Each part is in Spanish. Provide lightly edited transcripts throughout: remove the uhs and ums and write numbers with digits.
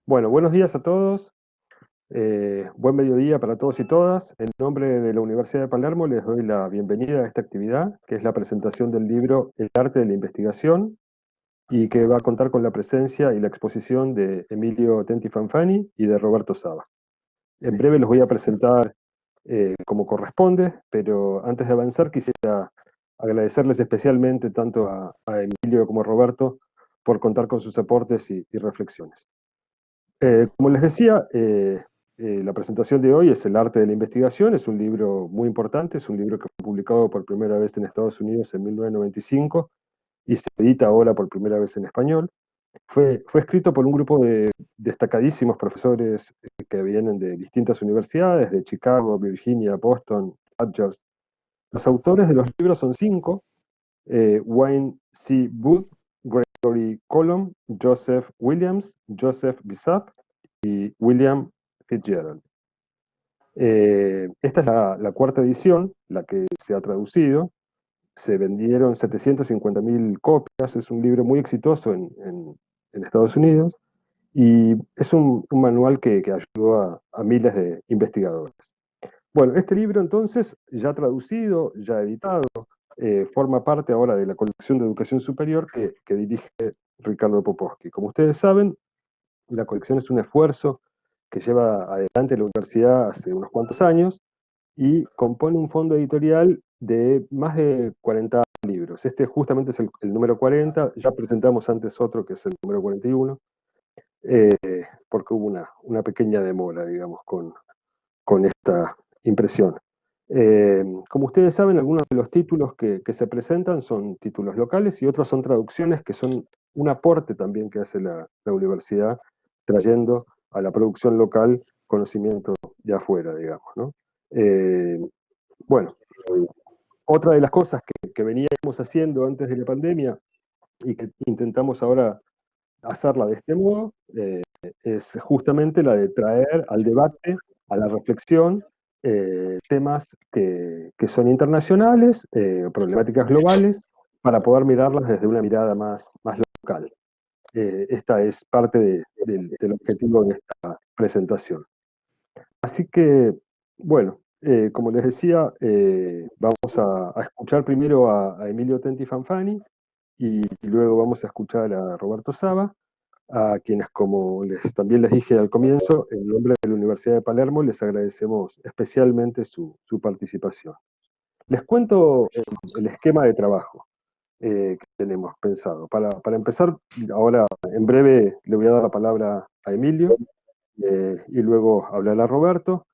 Bueno, buenos días a todos. Buen mediodía para todos y todas. En nombre de la Universidad de Palermo les doy la bienvenida a esta actividad, que es la presentación del libro El arte de la investigación, y que va a contar con la presencia y la exposición de Emilio Tenti Fanfani y de Roberto Saba. En breve los voy a presentar como corresponde, pero antes de avanzar quisiera agradecerles especialmente tanto a Emilio como a Roberto por contar con sus aportes y reflexiones. Como les decía, la presentación de hoy es El arte de la investigación, es un libro muy importante, es un libro que fue publicado por primera vez en Estados Unidos en 1995 y se edita ahora por primera vez en español. Fue escrito por un grupo de destacadísimos profesores que vienen de distintas universidades, de Chicago, Virginia, Boston, Rutgers. Los autores de los libros son cinco: Wayne C. Booth, Gregory Colomb, Joseph Williams, Joseph Bissap y William Fitzgerald. Esta es la cuarta edición, la que se ha traducido. Se vendieron 750.000 copias, es un libro muy exitoso en Estados Unidos y es un manual que ayudó a miles de investigadores. Bueno, este libro entonces, ya traducido, ya editado, forma parte ahora de la colección de educación superior que dirige Ricardo Popovsky. Como ustedes saben, la colección es un esfuerzo que lleva adelante la universidad hace unos cuantos años y compone un fondo editorial de más de 40 libros. Este justamente es el número 40, ya presentamos antes otro que es el número 41, eh, porque hubo una pequeña demora, digamos, con esta impresión. Como ustedes saben, algunos de los títulos que se presentan son títulos locales y otros son traducciones que son un aporte también que hace la universidad, trayendo a la producción local conocimiento de afuera, digamos, ¿no? Eh, bueno, otra de las cosas que veníamos haciendo antes de la pandemia y que intentamos ahora hacerla de este modo, es justamente la de traer al debate, a la reflexión, temas que son internacionales, problemáticas globales, para poder mirarlas desde una mirada más local. Esta es parte del objetivo de esta presentación. Así que, bueno, como les decía, vamos a escuchar primero a Emilio Tenti Fanfani y luego vamos a escuchar a Roberto Saba, a quienes, como también les dije al comienzo, en nombre de la Universidad de Palermo les agradecemos especialmente su participación. Les cuento el esquema de trabajo que tenemos pensado. Para empezar, ahora en breve le voy a dar la palabra a Emilio y luego hablará Roberto.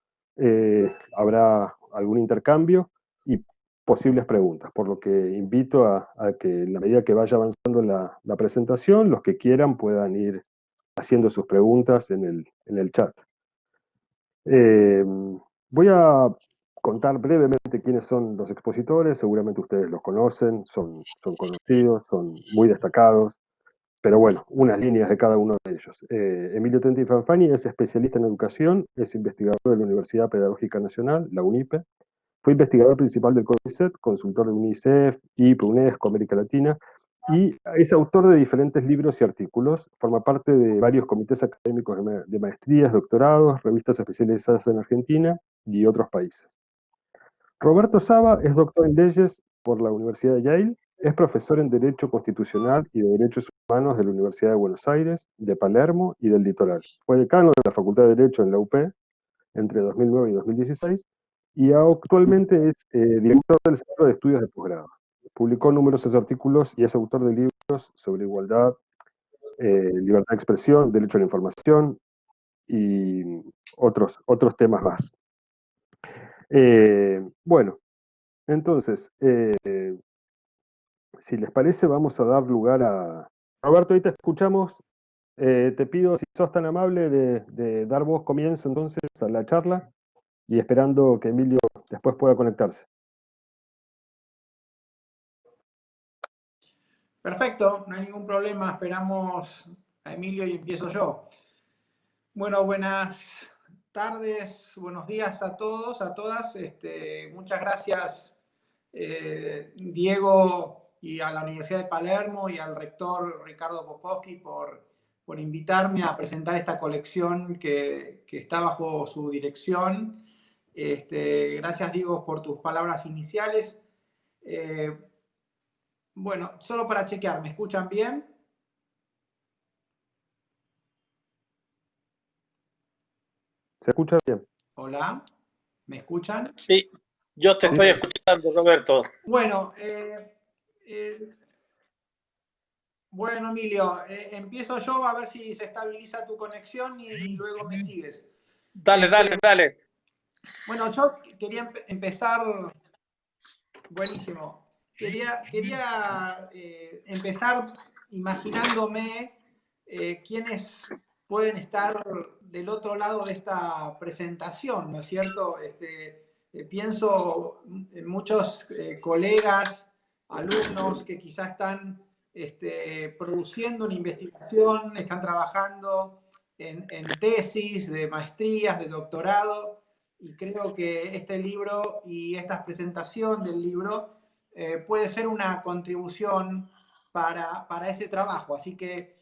Habrá algún intercambio y posibles preguntas, por lo que invito a que en la medida que vaya avanzando la presentación, los que quieran puedan ir haciendo sus preguntas en el chat. Voy a contar brevemente quiénes son los expositores, seguramente ustedes los conocen, son conocidos, son muy destacados, pero bueno, unas líneas de cada uno de ellos. Emilio Tenti Fanfani es especialista en educación, es investigador de la Universidad Pedagógica Nacional, la UNIPE, fue investigador principal del CONICET, consultor de UNICEF, IPE, UNESCO, América Latina, y es autor de diferentes libros y artículos, forma parte de varios comités académicos de maestrías, doctorados, revistas especializadas en Argentina y otros países. Roberto Saba es doctor en leyes por la Universidad de Yale, es profesor en Derecho Constitucional y de Derechos Humanos de la Universidad de Buenos Aires, de Palermo y del Litoral. Fue decano de la Facultad de Derecho en la UP entre 2009 y 2016 y actualmente es director del Centro de Estudios de Posgrado. Publicó numerosos artículos y es autor de libros sobre igualdad, libertad de expresión, derecho a la información y otros temas más. Bueno, entonces, si les parece, vamos a dar lugar a... Roberto, ahí te escuchamos. Te pido, si sos tan amable, de dar vos comienzo entonces a la charla y esperando que Emilio después pueda conectarse. Perfecto, no hay ningún problema. Esperamos a Emilio y empiezo yo. Bueno, buenas tardes, buenos días a todos, a todas. Muchas gracias, Diego, y a la Universidad de Palermo y al rector Ricardo Popovsky por por invitarme a presentar esta colección que está bajo su dirección. Gracias, Diego, por tus palabras iniciales. Bueno, solo para chequear, ¿me escuchan bien? ¿Se escucha bien? Hola, ¿me escuchan? Sí, yo te estoy escuchando, Roberto. Bueno, bueno, Emilio, empiezo yo a ver si se estabiliza tu conexión y luego me sigues. Dale. Bueno, yo quería empezar, buenísimo, quería empezar imaginándome quiénes pueden estar del otro lado de esta presentación, ¿no es cierto? Pienso en muchos colegas, alumnos que quizás están produciendo una investigación, están trabajando en tesis de maestrías, de doctorado, y creo que este libro y esta presentación del libro puede ser una contribución para ese trabajo. Así que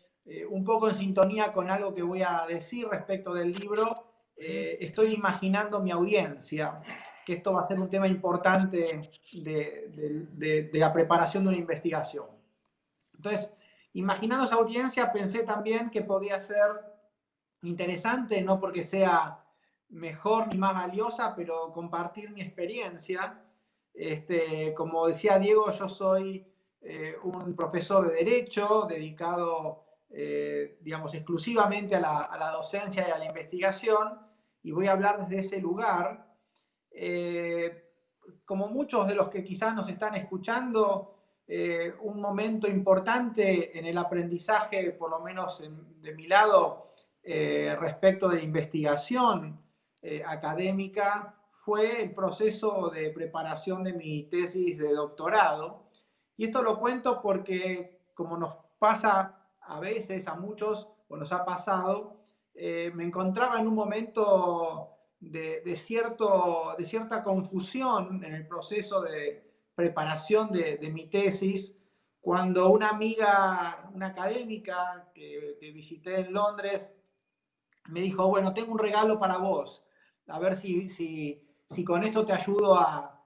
un poco en sintonía con algo que voy a decir respecto del libro, estoy imaginando mi audiencia, que esto va a ser un tema importante de la preparación de una investigación. Entonces, imaginando esa audiencia, pensé también que podía ser interesante, no porque sea mejor ni más valiosa, pero compartir mi experiencia. Como decía Diego, yo soy un profesor de Derecho dedicado, digamos, exclusivamente a la docencia y a la investigación, y voy a hablar desde ese lugar. Como muchos de los que quizás nos están escuchando, un momento importante en el aprendizaje, por lo menos de mi lado, respecto de investigación académica, fue el proceso de preparación de mi tesis de doctorado. Y esto lo cuento porque, como nos pasa a veces, a muchos, o nos ha pasado, me encontraba en un momento de cierta confusión en el proceso de preparación de mi tesis, cuando una amiga, una académica que visité en Londres, me dijo, bueno, tengo un regalo para vos, a ver si con esto te ayudo a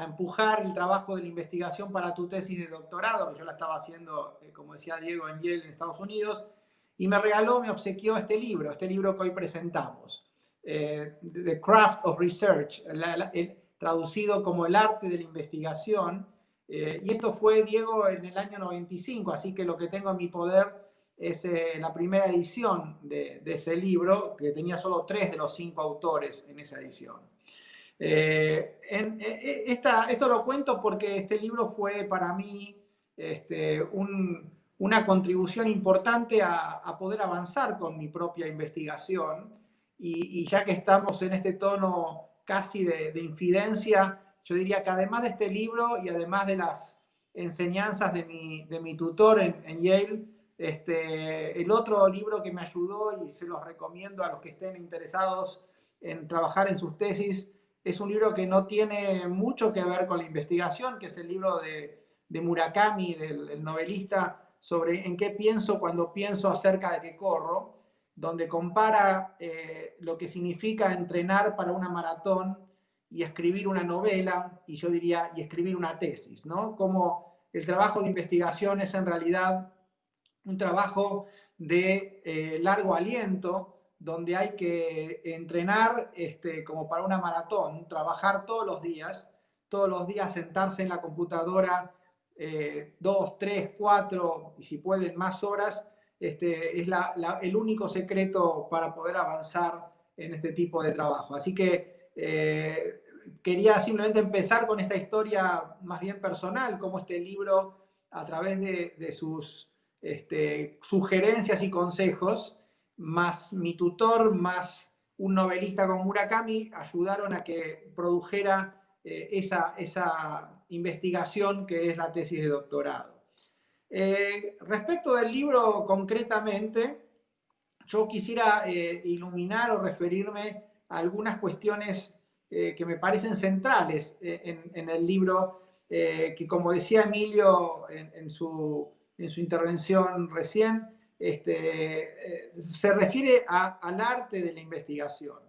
empujar el trabajo de la investigación para tu tesis de doctorado, que yo la estaba haciendo, como decía Diego, en Yale, en Estados Unidos, y me regaló, me obsequió este libro que hoy presentamos, The Craft of Research, traducido como el arte de la investigación, y esto fue, Diego, en el año 95, así que lo que tengo en mi poder es la primera edición de ese libro, que tenía solo 3 de los 5 autores en esa edición. Esto lo cuento porque este libro fue para mí una contribución importante a poder avanzar con mi propia investigación, y ya que estamos en este tono casi de infidencia, yo diría que además de este libro y además de las enseñanzas de mi tutor en Yale, el otro libro que me ayudó, y se los recomiendo a los que estén interesados en trabajar en sus tesis, es un libro que no tiene mucho que ver con la investigación, que es el libro de Murakami, del novelista, sobre en qué pienso cuando pienso acerca de que corro, donde compara lo que significa entrenar para una maratón y escribir una novela, y yo diría, y escribir una tesis, ¿no? Como el trabajo de investigación es en realidad un trabajo de largo aliento, donde hay que entrenar como para una maratón, trabajar todos los días sentarse en la computadora 2, 3, 4 y si pueden más horas, es el único secreto para poder avanzar en este tipo de trabajo. Así que quería simplemente empezar con esta historia más bien personal, como este libro, a través de sus sugerencias y consejos, más mi tutor, más un novelista como Murakami, ayudaron a que produjera esa investigación que es la tesis de doctorado. Respecto del libro concretamente, yo quisiera iluminar o referirme a algunas cuestiones que me parecen centrales en el libro, que como decía Emilio en su intervención recién, se refiere al arte de la investigación.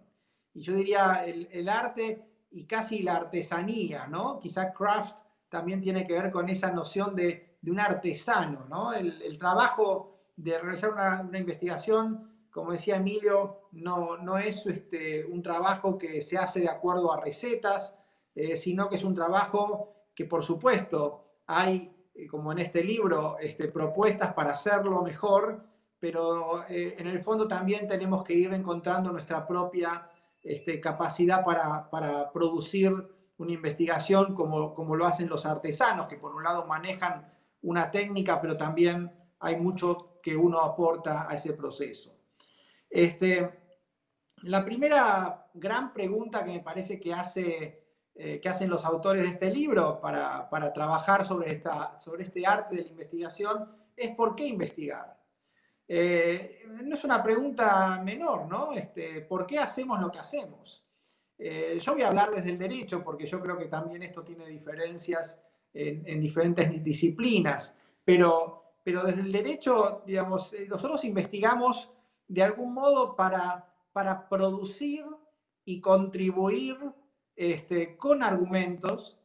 Y yo diría el arte y casi la artesanía, ¿no? Quizá craft también tiene que ver con esa noción de un artesano, ¿no? El trabajo de realizar una investigación, como decía Emilio, no es un trabajo que se hace de acuerdo a recetas, sino que es un trabajo que, por supuesto, hay, como en este libro, propuestas para hacerlo mejor, pero en el fondo también tenemos que ir encontrando nuestra propia capacidad para producir una investigación como lo hacen los artesanos, que por un lado manejan una técnica, pero también hay mucho que uno aporta a ese proceso. La primera gran pregunta que me parece que hacen los autores de este libro para trabajar sobre este arte de la investigación es ¿por qué investigar? No es una pregunta menor, ¿no? ¿Por qué hacemos lo que hacemos? Yo voy a hablar desde el derecho porque yo creo que también esto tiene diferencias en diferentes disciplinas, pero desde el derecho, digamos, nosotros investigamos de algún modo para producir y contribuir con argumentos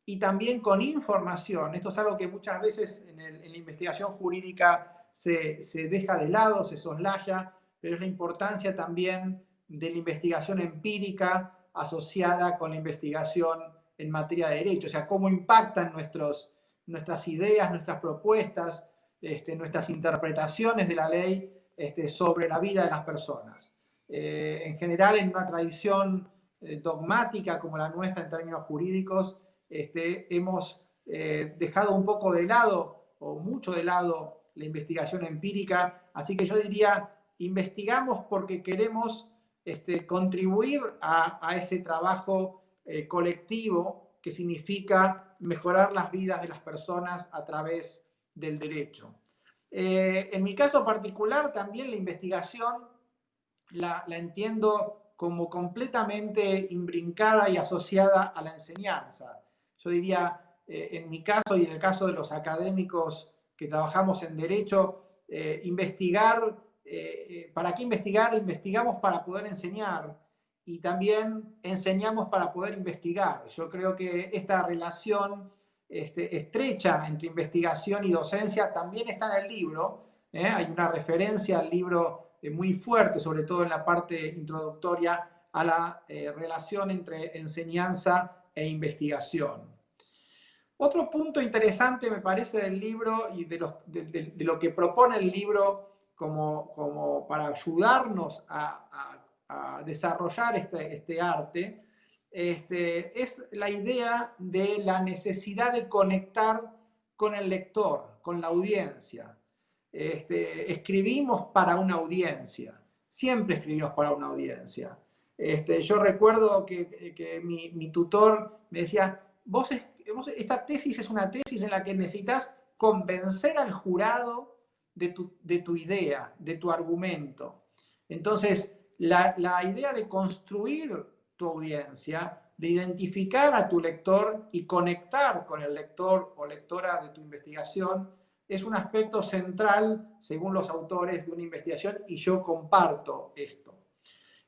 y también con información. Esto es algo que muchas veces en la investigación jurídica se deja de lado, se soslaya, pero es la importancia también de la investigación empírica asociada con la investigación en materia de derecho, o sea, cómo impactan nuestras ideas, nuestras propuestas, nuestras interpretaciones de la ley sobre la vida de las personas. En general, en una tradición dogmática como la nuestra en términos jurídicos, hemos dejado un poco de lado, o mucho de lado, la investigación empírica, así que yo diría, investigamos porque queremos contribuir a ese trabajo colectivo que significa mejorar las vidas de las personas a través del derecho. En mi caso particular, también la investigación la entiendo como completamente imbrincada y asociada a la enseñanza. Yo diría, en mi caso y en el caso de los académicos que trabajamos en derecho, investigar, ¿para qué investigar? Investigamos para poder enseñar y también enseñamos para poder investigar. Yo creo que esta relación estrecha entre investigación y docencia también está en el libro. Hay una referencia al libro muy fuerte, sobre todo en la parte introductoria, a la relación entre enseñanza e investigación. Otro punto interesante me parece del libro y de lo que propone el libro como para ayudarnos a desarrollar este arte, es la idea de la necesidad de conectar con el lector, con la audiencia. Escribimos para una audiencia, siempre escribimos para una audiencia. Yo recuerdo que mi tutor me decía, esta tesis es una tesis en la que necesitas convencer al jurado de tu idea, de tu argumento. Entonces, la idea de construir tu audiencia, de identificar a tu lector y conectar con el lector o lectora de tu investigación, es un aspecto central, según los autores, de una investigación, y yo comparto esto.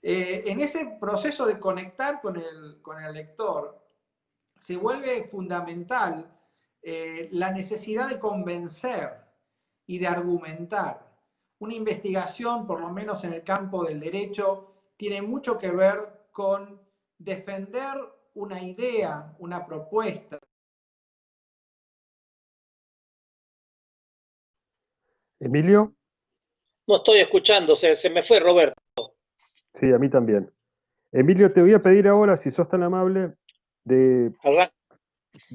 En ese proceso de conectar con el lector, se vuelve fundamental la necesidad de convencer y de argumentar. Una investigación, por lo menos en el campo del derecho, tiene mucho que ver con defender una idea, una propuesta. Emilio, No estoy escuchando, se me fue Roberto. sí, a mí también. Emilio, te voy a pedir ahora, si sos tan amable, de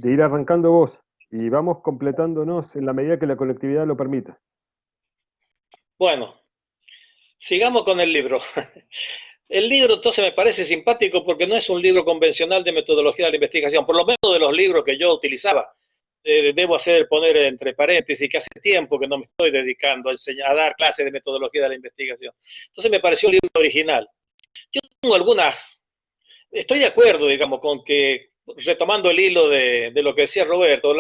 ir arrancando vos y vamos completándonos en la medida que la colectividad lo permita. Bueno, sigamos con el libro. El libro entonces me parece simpático porque no es un libro convencional de metodología de la investigación, por lo menos de los libros que yo utilizaba. Debo poner entre paréntesis que hace tiempo que no me estoy dedicando a dar clases de metodología de la investigación. Entonces me pareció un libro original. Yo tengo estoy de acuerdo, digamos, con que, retomando el hilo de lo que decía Roberto,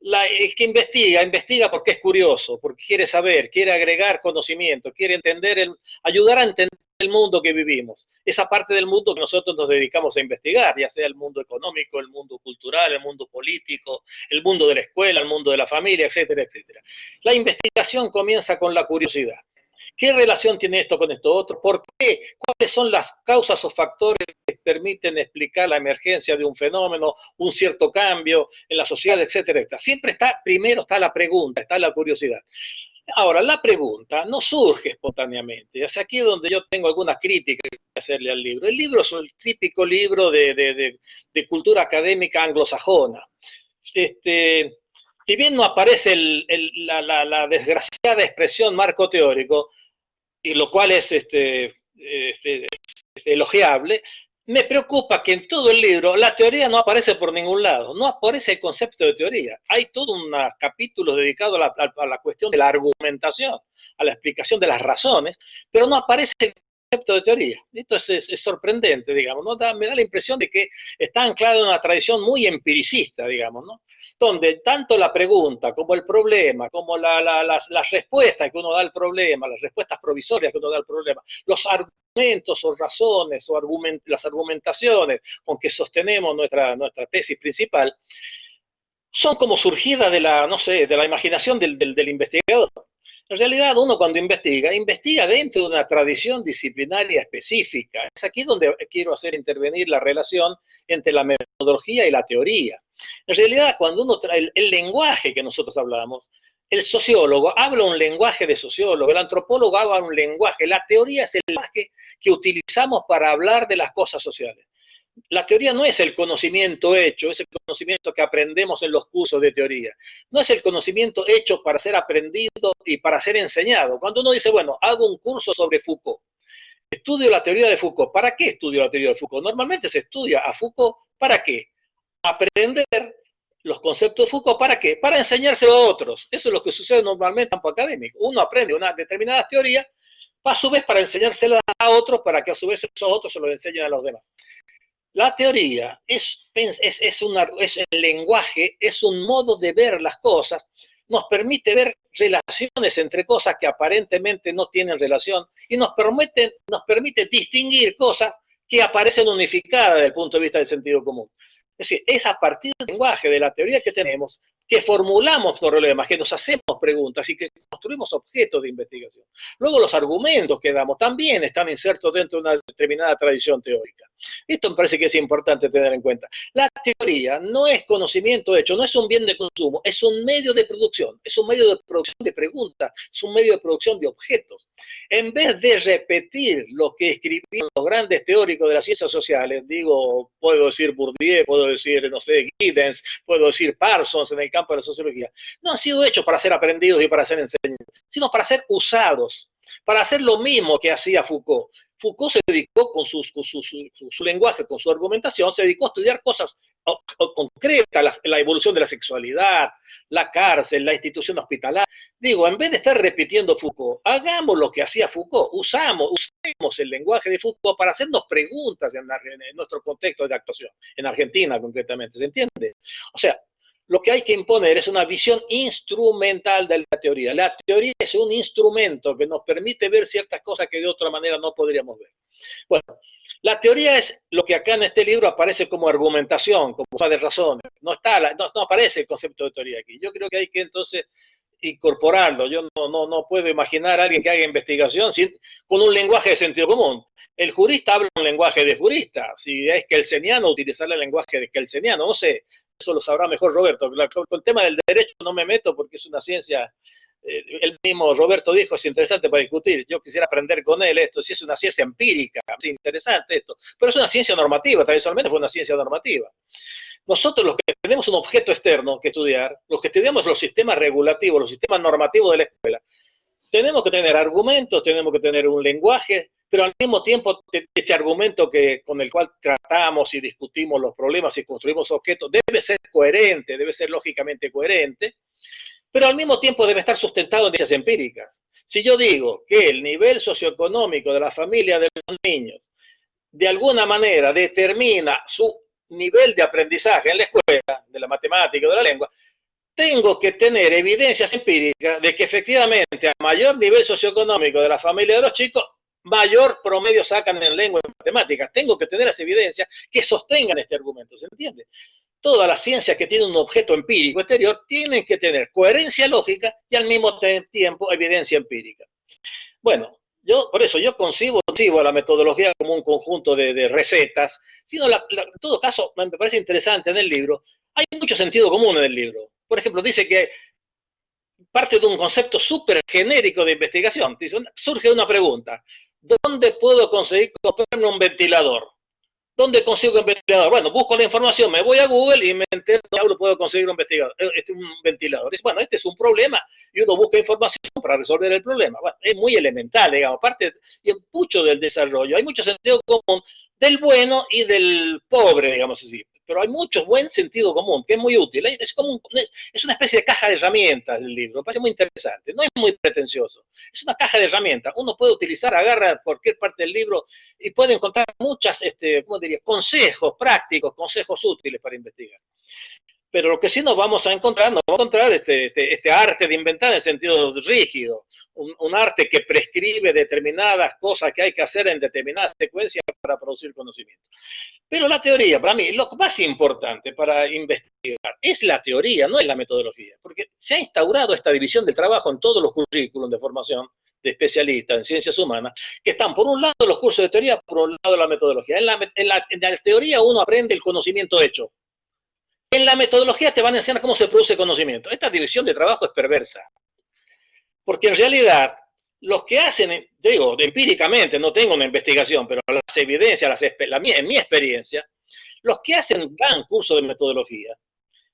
el que investiga porque es curioso, porque quiere saber, quiere agregar conocimiento, quiere entender, ayudar a entender el mundo que vivimos, esa parte del mundo que nosotros nos dedicamos a investigar, ya sea el mundo económico, el mundo cultural, el mundo político, el mundo de la escuela, el mundo de la familia, etcétera, etcétera. La investigación comienza con la curiosidad. ¿Qué relación tiene esto con esto otro? ¿Por qué? ¿Cuáles son las causas o factores que permiten explicar la emergencia de un fenómeno, un cierto cambio en la sociedad, etcétera, etcétera? Siempre primero está la pregunta, está la curiosidad. Ahora, la pregunta no surge espontáneamente. O sea, aquí es donde yo tengo algunas críticas que hacerle al libro. El libro es el típico libro de cultura académica anglosajona. Si bien no aparece la desgraciada expresión marco teórico, y lo cual es elogiable, me preocupa que en todo el libro la teoría no aparece por ningún lado, no aparece el concepto de teoría. Hay todo un capítulo dedicado a la cuestión de la argumentación, a la explicación de las razones, pero no aparece el concepto de teoría. Esto es sorprendente, digamos, ¿no? Me da la impresión de que está anclado en una tradición muy empiricista, digamos, ¿no? Donde tanto la pregunta como el problema, como las respuestas que uno da al problema, las respuestas provisorias que uno da al problema, los argumentos o razones o las argumentaciones con que sostenemos nuestra tesis principal, son como surgidas de la imaginación del investigador. En realidad, uno cuando investiga dentro de una tradición disciplinaria específica. Es aquí donde quiero hacer intervenir la relación entre la metodología y la teoría. En realidad, cuando uno trae el lenguaje que nosotros hablamos, el sociólogo habla un lenguaje de sociólogo, el antropólogo habla un lenguaje, la teoría es el lenguaje que utilizamos para hablar de las cosas sociales. La teoría no es el conocimiento hecho, es el conocimiento que aprendemos en los cursos de teoría. No es el conocimiento hecho para ser aprendido y para ser enseñado. Cuando uno dice, bueno, hago un curso sobre Foucault, estudio la teoría de Foucault. ¿Para qué estudio la teoría de Foucault? Normalmente se estudia a Foucault, ¿para qué? Aprender los conceptos de Foucault, ¿para qué? Para enseñárselo a otros. Eso es lo que sucede normalmente en campo académico. Uno aprende una determinada teoría, a su vez para enseñársela a otros, para que a su vez esos otros se lo enseñen a los demás. La teoría es el lenguaje, es un modo de ver las cosas, nos permite ver relaciones entre cosas que aparentemente no tienen relación y nos permite distinguir cosas que aparecen unificadas desde el punto de vista del sentido común. Es decir, es a partir del lenguaje, de la teoría que tenemos, que formulamos problemas, que nos hacemos preguntas y que construimos objetos de investigación. Luego los argumentos que damos también están insertos dentro de una determinada tradición teórica. Esto me parece que es importante tener en cuenta. La teoría no es conocimiento hecho, no es un bien de consumo, es un medio de producción, es un medio de producción de preguntas, es un medio de producción de objetos. En vez de repetir lo que escribieron los grandes teóricos de las ciencias sociales, puedo decir Bourdieu, puedo decir, no sé, Giddens, puedo decir Parsons en el campo de la sociología, no han sido hechos para ser aprendidos y para ser enseñados, sino para ser usados, para hacer lo mismo que hacía Foucault. Foucault se dedicó con su lenguaje, con su argumentación, se dedicó a estudiar cosas concretas, la evolución de la sexualidad, la cárcel, la institución hospitalaria. En vez de estar repitiendo Foucault, hagamos lo que hacía Foucault, usemos el lenguaje de Foucault para hacernos preguntas en nuestro contexto de actuación, en Argentina concretamente, ¿se entiende? O sea, lo que hay que imponer es una visión instrumental de la teoría. La teoría es un instrumento que nos permite ver ciertas cosas que de otra manera no podríamos ver. Bueno, la teoría es lo que acá en este libro aparece como argumentación, como de razones. No aparece el concepto de teoría aquí. Yo creo que hay que entonces incorporarlo. Yo no puedo imaginar a alguien que haga investigación con un lenguaje de sentido común. El jurista habla un lenguaje de jurista. Si es kelseniano, utilizar el lenguaje de kelseniano. No sé, eso lo sabrá mejor Roberto. Con el tema del derecho no me meto porque es una ciencia, el mismo Roberto dijo, es interesante para discutir. Yo quisiera aprender con él esto, si es una ciencia empírica, es interesante esto. Pero es una ciencia normativa, tradicionalmente fue una ciencia normativa. Nosotros los que tenemos un objeto externo que estudiar, los que estudiamos los sistemas regulativos, los sistemas normativos de la escuela, tenemos que tener argumentos, tenemos que tener un lenguaje, pero al mismo tiempo este argumento con el cual tratamos y discutimos los problemas y construimos objetos debe ser coherente, debe ser lógicamente coherente, pero al mismo tiempo debe estar sustentado en ciencias empíricas. Si yo digo que el nivel socioeconómico de la familia de los niños de alguna manera determina su nivel de aprendizaje en la escuela, de la matemática o de la lengua, tengo que tener evidencias empíricas de que efectivamente a mayor nivel socioeconómico de la familia de los chicos, mayor promedio sacan en lengua y matemáticas. Tengo que tener las evidencias que sostengan este argumento, ¿se entiende? Todas las ciencias que tienen un objeto empírico exterior tienen que tener coherencia lógica y al mismo tiempo evidencia empírica. Bueno, por eso yo concibo la metodología como un conjunto de recetas, sino en todo caso me parece interesante en el libro, hay mucho sentido común en el libro. Por ejemplo, dice que parte de un concepto súper genérico de investigación. Dice, surge una pregunta, ¿dónde puedo conseguir comprarme un ventilador? ¿Dónde consigo un ventilador? Bueno, busco la información, me voy a Google y me entero dónde puedo conseguir un ventilador. Bueno, este es un problema y uno busca información para resolver el problema. Bueno, es muy elemental, digamos, parte y en mucho del desarrollo. Hay mucho sentido común del bueno y del pobre, digamos así. Pero hay mucho buen sentido común, que es muy útil. Es una especie de caja de herramientas del libro, me parece muy interesante. No es muy pretencioso, es una caja de herramientas. Uno puede utilizar, agarra cualquier parte del libro y puede encontrar muchas, ¿cómo diría? Consejos prácticos, consejos útiles para investigar. Pero lo que sí nos vamos a encontrar este arte de inventar en el sentido rígido, un arte que prescribe determinadas cosas que hay que hacer en determinadas secuencias para producir conocimiento. Pero la teoría, para mí, lo más importante para investigar es la teoría, no es la metodología, porque se ha instaurado esta división del trabajo en todos los currículos de formación de especialistas en ciencias humanas, que están por un lado los cursos de teoría, por un lado la metodología. En la teoría uno aprende el conocimiento hecho. En la metodología te van a enseñar cómo se produce conocimiento. Esta división de trabajo es perversa. Porque en realidad, los que hacen, digo, empíricamente, no tengo una investigación, pero las evidencias, en mi experiencia, los que hacen gran curso de metodología,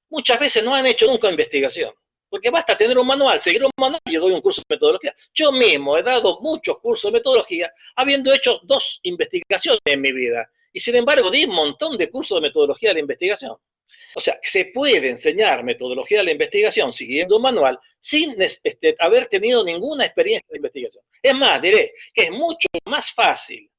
muchas veces no han hecho nunca investigación. Porque basta tener un manual, seguir un manual y yo doy un curso de metodología. Yo mismo he dado muchos cursos de metodología, habiendo hecho 2 investigaciones en mi vida. Y sin embargo, di un montón de cursos de metodología de la investigación. O sea, se puede enseñar metodología de la investigación siguiendo un manual sin haber tenido ninguna experiencia de investigación. Es más, diré que es mucho más fácil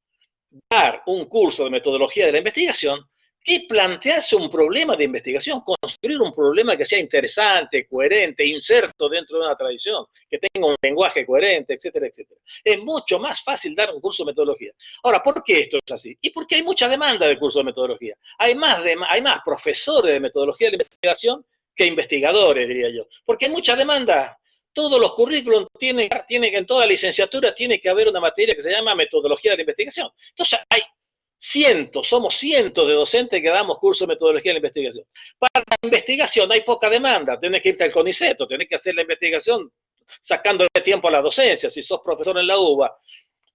dar un curso de metodología de la investigación que plantearse un problema de investigación, construir un problema que sea interesante, coherente, inserto dentro de una tradición, que tenga un lenguaje coherente, etcétera, etcétera. Es mucho más fácil dar un curso de metodología. Ahora, ¿por qué esto es así? Y porque hay mucha demanda de curso de metodología. Hay más profesores de metodología de la investigación que investigadores, diría yo. Porque hay mucha demanda. Todos los currículos tienen que en toda licenciatura tiene que haber una materia que se llama metodología de la investigación. Entonces, somos cientos de docentes que damos cursos de metodología de la investigación. Para la investigación hay poca demanda, tenés que irte al CONICET, tenés que hacer la investigación sacándole tiempo a la docencia. Si sos profesor en la UBA,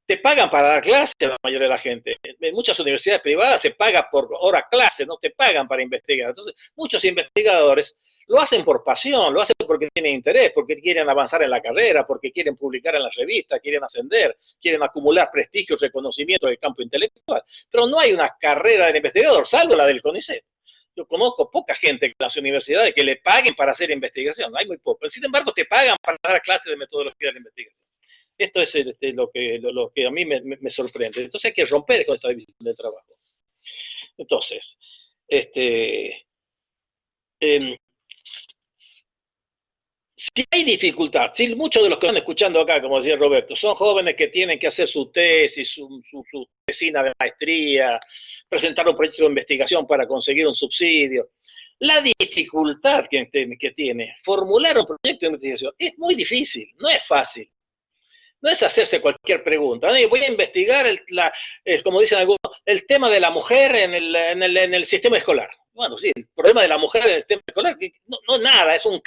te pagan para dar clase a la mayoría de la gente. En muchas universidades privadas se paga por hora clase, no te pagan para investigar. Entonces, muchos investigadores lo hacen por pasión, lo hacen porque tienen interés, porque quieren avanzar en la carrera, porque quieren publicar en las revistas, quieren ascender, quieren acumular prestigio y reconocimiento del campo intelectual. Pero no hay una carrera del investigador, salvo la del CONICET. Yo conozco poca gente en las universidades que le paguen para hacer investigación, hay muy poco. Sin embargo, te pagan para dar clases de metodología de la investigación. Esto es lo que a mí me sorprende. Entonces hay que romper con esta división de trabajo. Entonces, si hay dificultad, si muchos de los que están escuchando acá, como decía Roberto, son jóvenes que tienen que hacer su tesis, su tesina de maestría, presentar un proyecto de investigación para conseguir un subsidio. La dificultad que tiene formular un proyecto de investigación es muy difícil, no es fácil. No es hacerse cualquier pregunta. Voy a investigar, como dicen algunos, el tema de la mujer en el sistema escolar. Bueno, sí, el problema de la mujer en el sistema escolar no nada, es un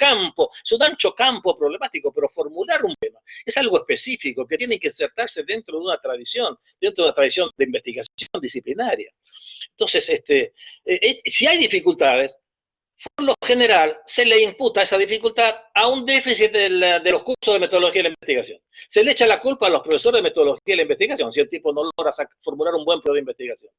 ancho campo problemático, pero formular un tema es algo específico que tiene que insertarse dentro de una tradición de investigación disciplinaria. Entonces, si hay dificultades, por lo general, se le imputa esa dificultad a un déficit de los cursos de metodología de la investigación. Se le echa la culpa a los profesores de metodología de la investigación si el tipo no logra formular un buen proyecto de investigación.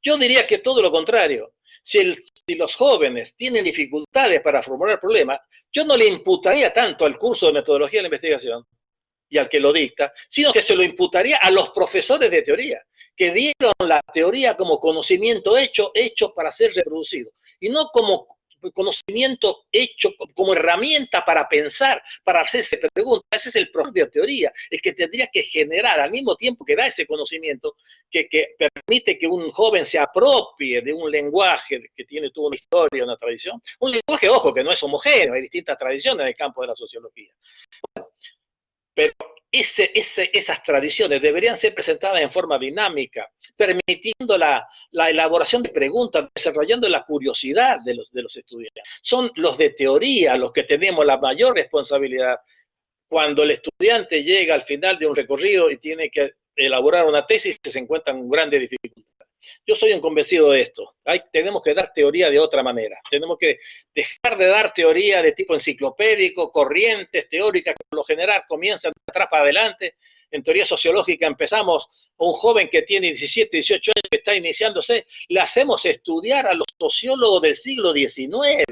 Yo diría que todo lo contrario. Si los jóvenes tienen dificultades para formular problemas, yo no le imputaría tanto al curso de metodología de la investigación y al que lo dicta, sino que se lo imputaría a los profesores de teoría, que dieron la teoría como conocimiento hecho para ser reproducido, y no como conocimiento hecho como herramienta para pensar, para hacerse preguntas. Ese es el propio teoría, el que tendría que generar al mismo tiempo que da ese conocimiento, que permite que un joven se apropie de un lenguaje que tiene toda una historia, una tradición. Un lenguaje, ojo, que no es homogéneo, hay distintas tradiciones en el campo de la sociología. Pero esas tradiciones deberían ser presentadas en forma dinámica, permitiendo la elaboración de preguntas, desarrollando la curiosidad de los estudiantes. Son los de teoría los que tenemos la mayor responsabilidad cuando el estudiante llega al final de un recorrido y tiene que elaborar una tesis, se encuentran con grandes dificultades. Yo soy un convencido de esto. Tenemos que dar teoría de otra manera. Tenemos que dejar de dar teoría de tipo enciclopédico, corrientes teóricas que por lo general comienzan de atrás para adelante. En teoría sociológica empezamos a un joven que tiene 17, 18 años, que está iniciándose, le hacemos estudiar a los sociólogos del siglo XIX.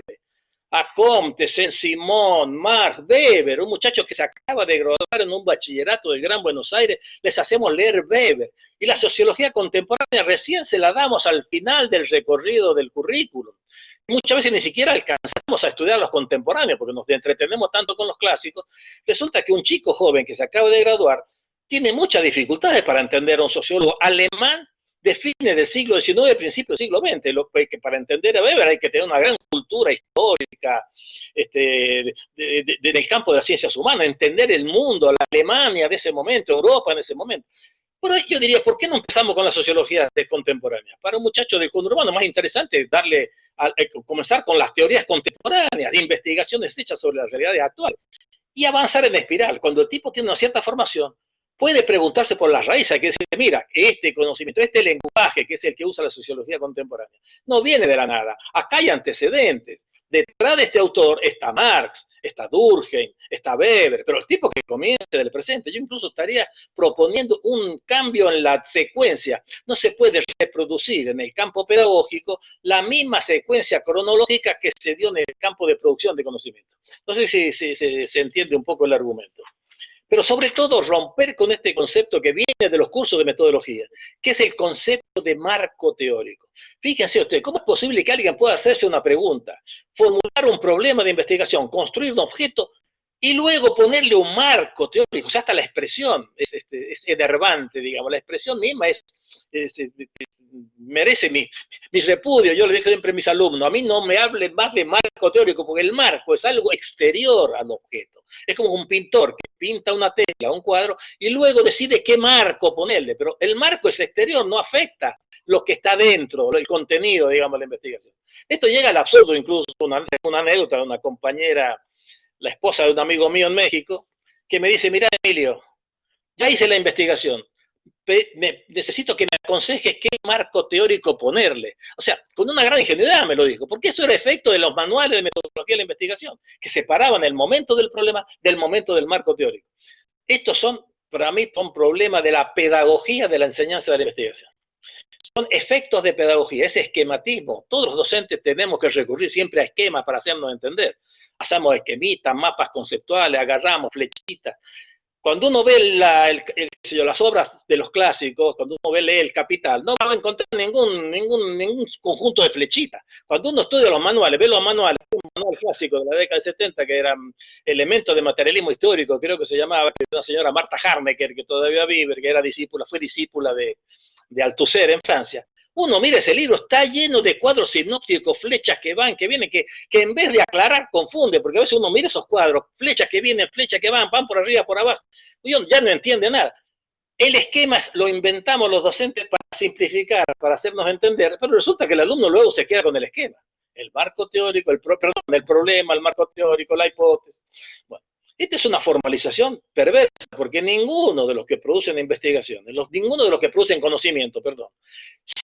A Comte, Saint-Simon, Marx, Weber, un muchacho que se acaba de graduar en un bachillerato del Gran Buenos Aires, les hacemos leer Weber. Y la sociología contemporánea recién se la damos al final del recorrido del currículum. Muchas veces ni siquiera alcanzamos a estudiar a los contemporáneos porque nos entretenemos tanto con los clásicos. Resulta que un chico joven que se acaba de graduar tiene muchas dificultades para entender a un sociólogo alemán de fines del siglo XIX, principios del siglo XX, que para entender a Weber hay que tener una gran cultura histórica del campo de las ciencias humanas, entender el mundo, la Alemania de ese momento, Europa en ese momento. Pero yo diría, ¿por qué no empezamos con la sociología contemporánea? Para un muchacho del conurbano, más interesante comenzar con las teorías contemporáneas, de investigaciones hechas sobre la realidad actual, y avanzar en espiral. Cuando el tipo tiene una cierta formación, puede preguntarse por las raíces, que decir, mira, este conocimiento, este lenguaje que es el que usa la sociología contemporánea, no viene de la nada. Acá hay antecedentes. Detrás de este autor está Marx, está Durkheim, está Weber, pero el tipo que comienza del presente, yo incluso estaría proponiendo un cambio en la secuencia. No se puede reproducir en el campo pedagógico la misma secuencia cronológica que se dio en el campo de producción de conocimiento. No sé si se entiende un poco el argumento. Pero sobre todo romper con este concepto que viene de los cursos de metodología, que es el concepto de marco teórico. Fíjense ustedes, ¿cómo es posible que alguien pueda hacerse una pregunta, formular un problema de investigación, construir un objeto y luego ponerle un marco teórico? O sea, hasta la expresión es enervante, digamos, la expresión misma merece mi repudio. Yo le digo siempre a mis alumnos, a mí no me hable más de marco teórico, porque el marco es algo exterior al objeto. Es como un pintor que pinta una tela, un cuadro, y luego decide qué marco ponerle, pero el marco es exterior, no afecta lo que está dentro, el contenido, digamos, de la investigación. Esto llega al absurdo, incluso una anécdota de una compañera, la esposa de un amigo mío en México, que me dice, mira, Emilio, ya hice la investigación, necesito que me aconsejes qué marco teórico ponerle. O sea, con una gran ingenuidad me lo dijo, porque eso era efecto de los manuales de metodología de la investigación, que separaban el momento del problema del momento del marco teórico. Estos son, para mí, son problemas de la pedagogía de la enseñanza de la investigación. Son efectos de pedagogía, ese esquematismo. Todos los docentes tenemos que recurrir siempre a esquemas para hacernos entender. Hacemos esquemitas, mapas conceptuales, agarramos flechitas. Cuando uno ve las obras de los clásicos, cuando uno lee el Capital, no va a encontrar ningún conjunto de flechitas. Cuando uno estudia los manuales, ve los manuales, un manual clásico de la década de 70, que eran elementos de materialismo histórico, creo que se llamaba, una señora Marta Harnecker, que todavía vive, que era fue discípula de Althusser en Francia. Uno mira ese libro, está lleno de cuadros sinópticos, flechas que van, que vienen, que en vez de aclarar, confunde, porque a veces uno mira esos cuadros, flechas que vienen, flechas que van por arriba, por abajo, y uno ya no entiende nada. El esquema lo inventamos los docentes para simplificar, para hacernos entender, pero resulta que el alumno luego se queda con el esquema. El marco teórico, el problema, el marco teórico, la hipótesis. Bueno, esta es una formalización perversa, porque ninguno de los que producen investigaciones, ninguno de los que producen conocimiento, perdón,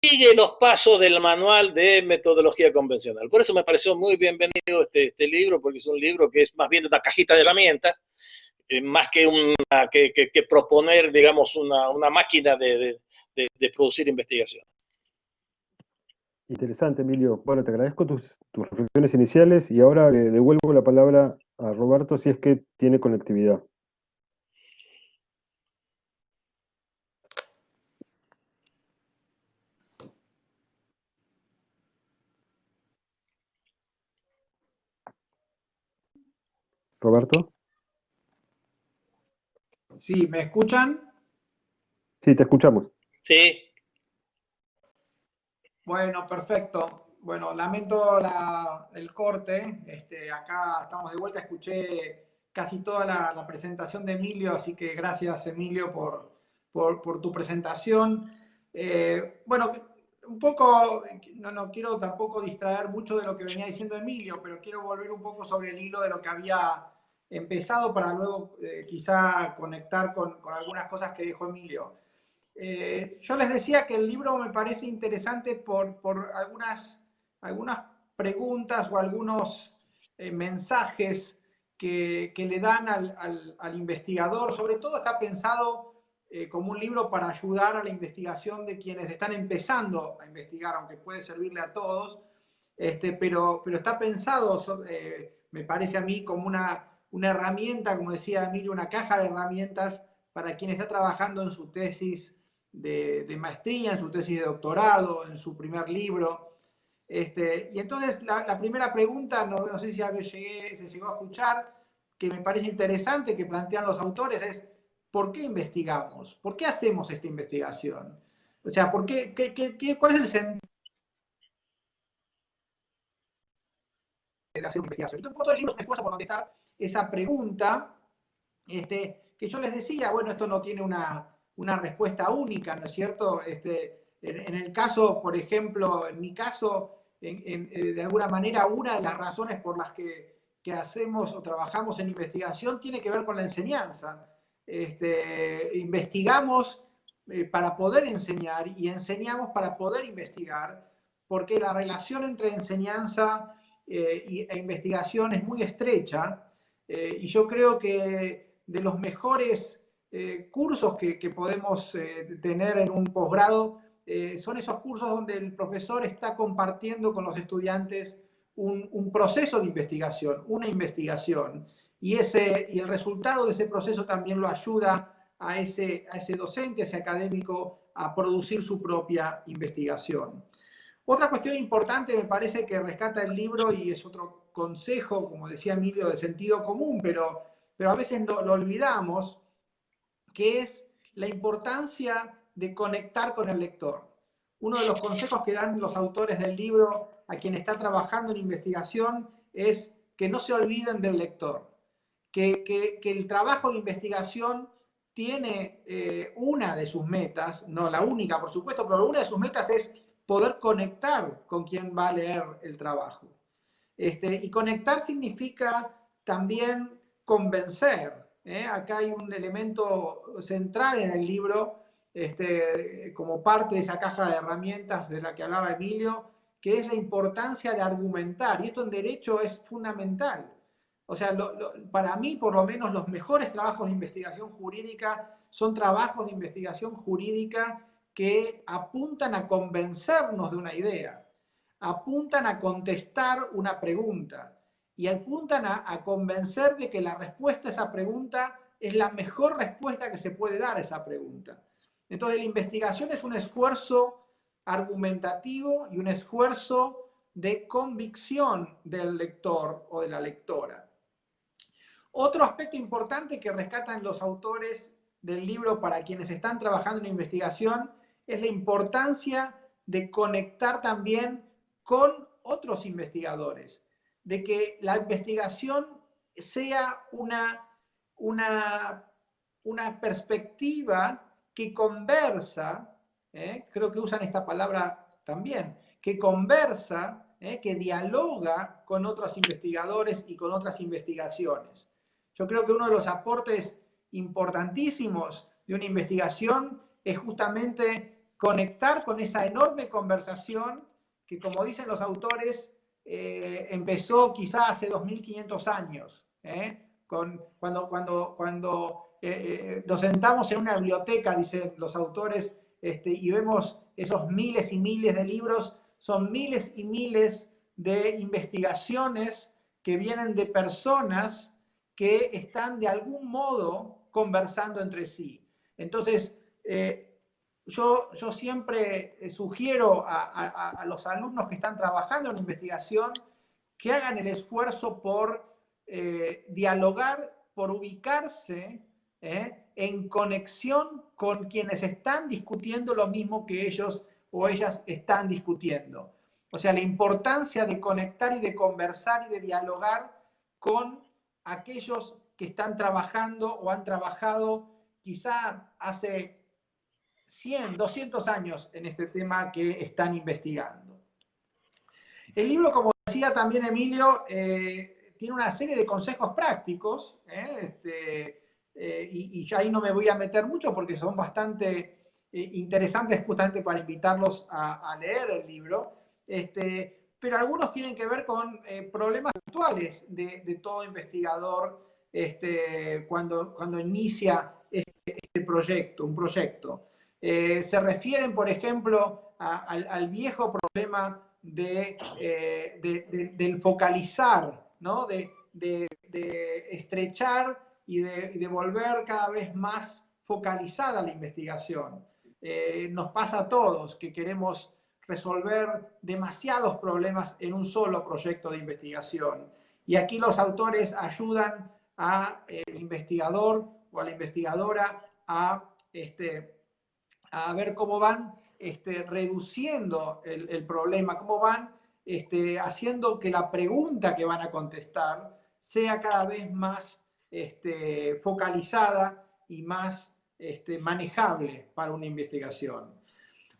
sigue los pasos del manual de metodología convencional. Por eso me pareció muy bienvenido este libro, porque es un libro que es más bien una cajita de herramientas, más que proponer, digamos, una máquina de producir investigación. Interesante, Emilio. Bueno, te agradezco tus reflexiones iniciales y ahora le devuelvo la palabra a Roberto si es que tiene conectividad. Roberto. Sí, ¿me escuchan? Sí, te escuchamos. Sí. Bueno, perfecto. Bueno, lamento el corte. Acá estamos de vuelta. Escuché casi toda la presentación de Emilio, así que gracias, Emilio, por tu presentación. Bueno, un poco, no quiero tampoco distraer mucho de lo que venía diciendo Emilio, pero quiero volver un poco sobre el hilo de lo que había empezado para luego quizá conectar con algunas cosas que dijo Emilio. Yo les decía que el libro me parece interesante por algunas preguntas o algunos mensajes que le dan al investigador. Sobre todo está pensado como un libro para ayudar a la investigación de quienes están empezando a investigar, aunque puede servirle a todos, pero está pensado, me parece a mí, como una herramienta, como decía Emilio, una caja de herramientas para quien está trabajando en su tesis de maestría, en su tesis de doctorado, en su primer libro. Y entonces la primera pregunta, no sé si se llegó a escuchar, que me parece interesante que plantean los autores, es ¿por qué investigamos? ¿Por qué hacemos esta investigación? O sea, ¿cuál es el sentido de hacer una investigación? Entonces, todo el libro es un esfuerzo por contestar esa pregunta, que yo les decía, bueno, esto no tiene una respuesta única, ¿no es cierto? En el caso, por ejemplo, en mi caso, de alguna manera, una de las razones por las que hacemos o trabajamos en investigación tiene que ver con la enseñanza. Investigamos para poder enseñar y enseñamos para poder investigar, porque la relación entre enseñanza e investigación es muy estrecha, y yo creo que de los mejores cursos que podemos tener en un posgrado son esos cursos donde el profesor está compartiendo con los estudiantes un proceso de investigación, una investigación, y el resultado de ese proceso también lo ayuda a ese docente, a ese académico, a producir su propia investigación. Otra cuestión importante me parece que rescata el libro, y es otro consejo, como decía Emilio, de sentido común, pero a veces lo olvidamos, que es la importancia de conectar con el lector. Uno de los consejos que dan los autores del libro a quien está trabajando en investigación es que no se olviden del lector, que el trabajo de investigación tiene una de sus metas, no la única por supuesto, pero una de sus metas es poder conectar con quien va a leer el trabajo. Y conectar significa también convencer. Acá hay un elemento central en el libro, como parte de esa caja de herramientas de la que hablaba Emilio, que es la importancia de argumentar. Y esto en derecho es fundamental. O sea, para mí, por lo menos, los mejores trabajos de investigación jurídica son trabajos de investigación jurídica que apuntan a convencernos de una idea, apuntan a contestar una pregunta y apuntan a convencer de que la respuesta a esa pregunta es la mejor respuesta que se puede dar a esa pregunta. Entonces, la investigación es un esfuerzo argumentativo y un esfuerzo de convicción del lector o de la lectora. Otro aspecto importante que rescatan los autores del libro para quienes están trabajando en investigación es la importancia de conectar también con otros investigadores, de que la investigación sea una perspectiva que conversa, creo que usan esta palabra también, que conversa, que dialoga con otros investigadores y con otras investigaciones. Yo creo que uno de los aportes importantísimos de una investigación es justamente conectar con esa enorme conversación que, como dicen los autores, empezó quizá hace 2500 años, cuando nos sentamos en una biblioteca, dicen los autores, y vemos esos miles y miles de libros, son miles y miles de investigaciones que vienen de personas que están de algún modo conversando entre sí. Entonces, yo siempre sugiero a los alumnos que están trabajando en investigación que hagan el esfuerzo por dialogar por ubicarse en conexión con quienes están discutiendo lo mismo que ellos o ellas están discutiendo. O sea, la importancia de conectar y de conversar y de dialogar con aquellos que están trabajando o han trabajado quizá hace 100, 200 años en este tema que están investigando. El libro, como decía también Emilio, tiene una serie de consejos prácticos, y ya ahí no me voy a meter mucho porque son bastante interesantes justamente para invitarlos a leer el libro, pero algunos tienen que ver con problemas actuales de todo investigador cuando inicia este proyecto, un proyecto. Se refieren, por ejemplo, al viejo problema del focalizar, ¿no? de estrechar y de volver cada vez más focalizada la investigación. Nos pasa a todos que queremos resolver demasiados problemas en un solo proyecto de investigación. Y aquí los autores ayudan al investigador o a la investigadora a ver cómo van reduciendo el problema, cómo van haciendo que la pregunta que van a contestar sea cada vez más focalizada y más manejable para una investigación.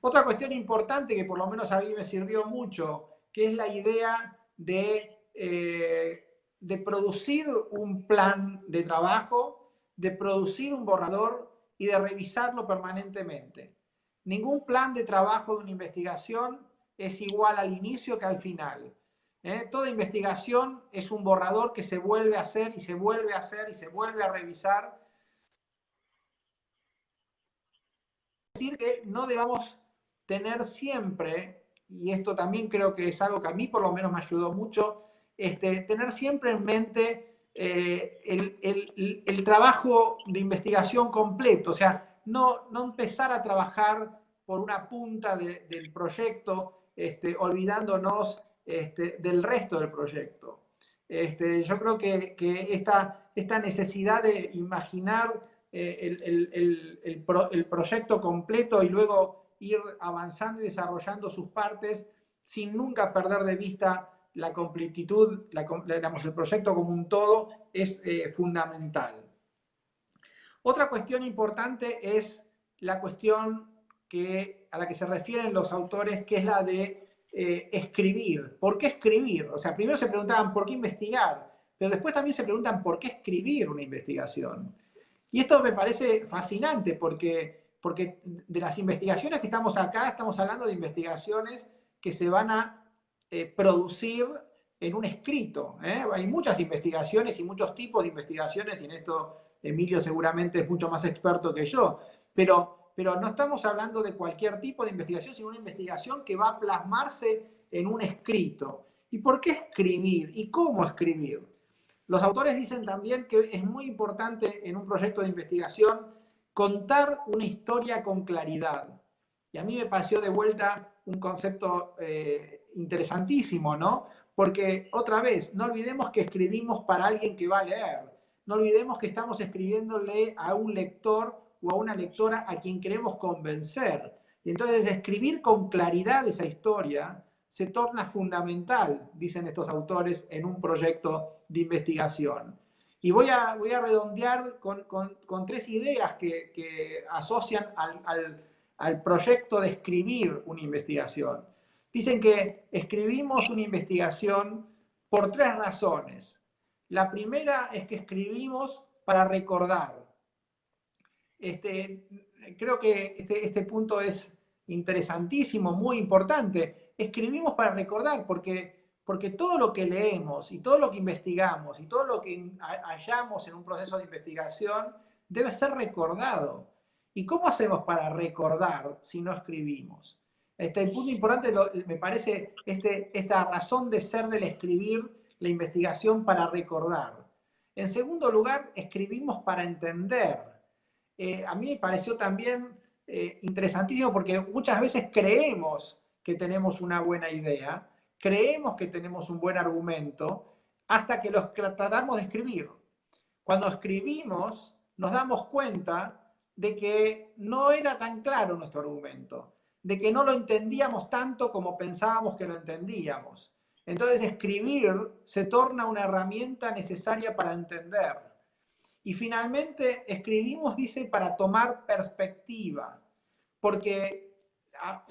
Otra cuestión importante que por lo menos a mí me sirvió mucho, que es la idea de producir un plan de trabajo, de producir un borrador y de revisarlo permanentemente. Ningún plan de trabajo de una investigación es igual al inicio que al final. Toda investigación es un borrador que se vuelve a hacer y se vuelve a hacer y se vuelve a revisar. Es decir, que no debamos tener siempre, y esto también creo que es algo que a mí por lo menos me ayudó mucho, tener siempre en mente el trabajo de investigación completo, o sea, no empezar a trabajar por una punta del proyecto, olvidándonos del resto del proyecto. Yo creo que esta necesidad de imaginar el proyecto completo y luego ir avanzando y desarrollando sus partes sin nunca perder de vista la completitud, el proyecto como un todo es fundamental. Otra cuestión importante es la cuestión a la que se refieren los autores, que es la de escribir. ¿Por qué escribir? O sea, primero se preguntaban por qué investigar, pero después también se preguntan por qué escribir una investigación. Y esto me parece fascinante porque de las investigaciones que estamos acá, estamos hablando de investigaciones que se van a producir en un escrito. Hay muchas investigaciones y muchos tipos de investigaciones, y en esto Emilio seguramente es mucho más experto que yo, pero no estamos hablando de cualquier tipo de investigación, sino una investigación que va a plasmarse en un escrito. ¿Y por qué escribir? ¿Y cómo escribir? Los autores dicen también que es muy importante en un proyecto de investigación contar una historia con claridad. Y a mí me pareció de vuelta un concepto interesantísimo, ¿no? Porque otra vez, no olvidemos que escribimos para alguien que va a leer. No olvidemos que estamos escribiéndole a un lector o a una lectora a quien queremos convencer. Y entonces escribir con claridad esa historia se torna fundamental, dicen estos autores, en un proyecto de investigación. Y voy a redondear con tres ideas que asocian al proyecto de escribir una investigación. Dicen que escribimos una investigación por tres razones. La primera es que escribimos para recordar. Creo que este punto es interesantísimo, muy importante. Escribimos para recordar, porque todo lo que leemos y todo lo que investigamos y todo lo que hallamos en un proceso de investigación debe ser recordado. ¿Y cómo hacemos para recordar si no escribimos? El punto importante me parece esta razón de ser del escribir la investigación para recordar. En segundo lugar, escribimos para entender. A mí me pareció también interesantísimo porque muchas veces creemos que tenemos una buena idea, creemos que tenemos un buen argumento, hasta que los tratamos de escribir. Cuando escribimos, nos damos cuenta de que no era tan claro nuestro argumento, de que no lo entendíamos tanto como pensábamos que lo entendíamos. Entonces, escribir se torna una herramienta necesaria para entender. Y finalmente, escribimos, dice, para tomar perspectiva, porque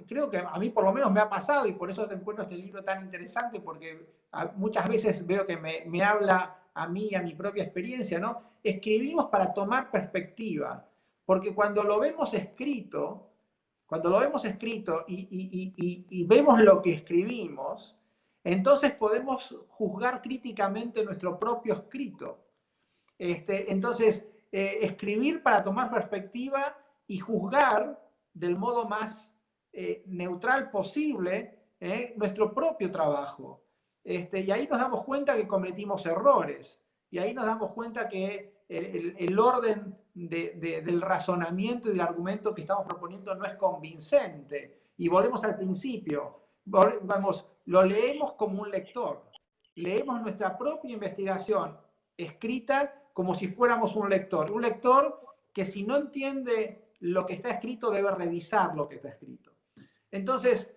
creo que a mí por lo menos me ha pasado, y por eso te encuentro este libro tan interesante, porque muchas veces veo que me habla a mí y a mi propia experiencia, ¿no? Escribimos para tomar perspectiva, porque cuando lo vemos escrito y vemos lo que escribimos, entonces podemos juzgar críticamente nuestro propio escrito. Entonces, escribir para tomar perspectiva y juzgar del modo más neutral posible nuestro propio trabajo. Y ahí nos damos cuenta que cometimos errores, y ahí nos damos cuenta que el orden del razonamiento y del argumento que estamos proponiendo no es convincente. Y volvemos al principio, vamos, lo leemos como un lector, leemos nuestra propia investigación escrita como si fuéramos un lector que si no entiende lo que está escrito debe revisar lo que está escrito. Entonces,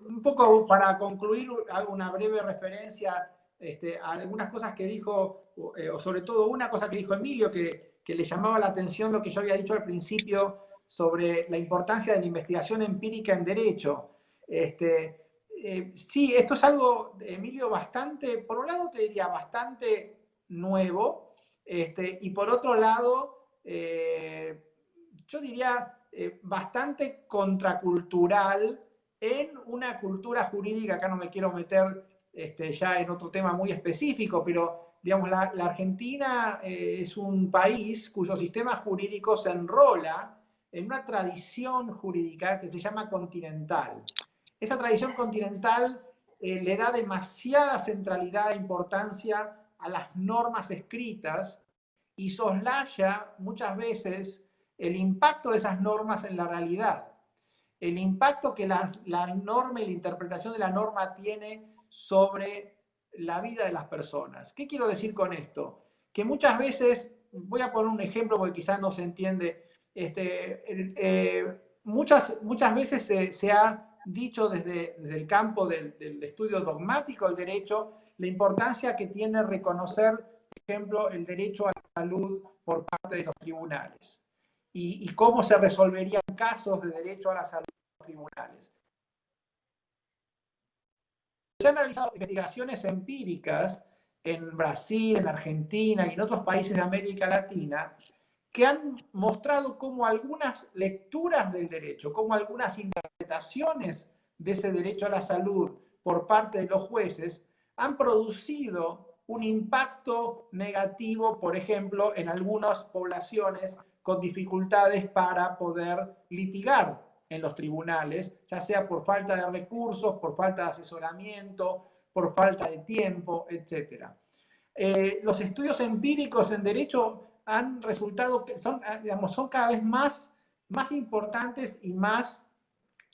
un poco para concluir, hago una breve referencia a algunas cosas que dijo, o sobre todo una cosa que dijo Emilio, que le llamaba la atención lo que yo había dicho al principio sobre la importancia de la investigación empírica en derecho. Sí, esto es algo, Emilio, bastante, por un lado te diría bastante nuevo, y por otro lado, yo diría bastante contracultural en una cultura jurídica. Acá no me quiero meter ya en otro tema muy específico, pero digamos, la Argentina es un país cuyo sistema jurídico se enrola en una tradición jurídica que se llama continental. Esa tradición continental le da demasiada centralidad e importancia a las normas escritas y soslaya muchas veces el impacto de esas normas en la realidad, el impacto que la norma y la interpretación de la norma tiene sobre la vida de las personas. ¿Qué quiero decir con esto? Que muchas veces, voy a poner un ejemplo porque quizás no se entiende, muchas veces se ha dicho desde el campo del estudio dogmático del derecho la importancia que tiene reconocer, por ejemplo, el derecho a la salud por parte de los tribunales y cómo se resolverían casos de derecho a la salud en los tribunales. Se han realizado investigaciones empíricas en Brasil, en Argentina y en otros países de América Latina que han mostrado cómo algunas lecturas del derecho, cómo algunas interpretaciones de ese derecho a la salud por parte de los jueces han producido un impacto negativo, por ejemplo, en algunas poblaciones con dificultades para poder litigar en los tribunales, ya sea por falta de recursos, por falta de asesoramiento, por falta de tiempo, etc. Los estudios empíricos en derecho han resultado que son cada vez más importantes y más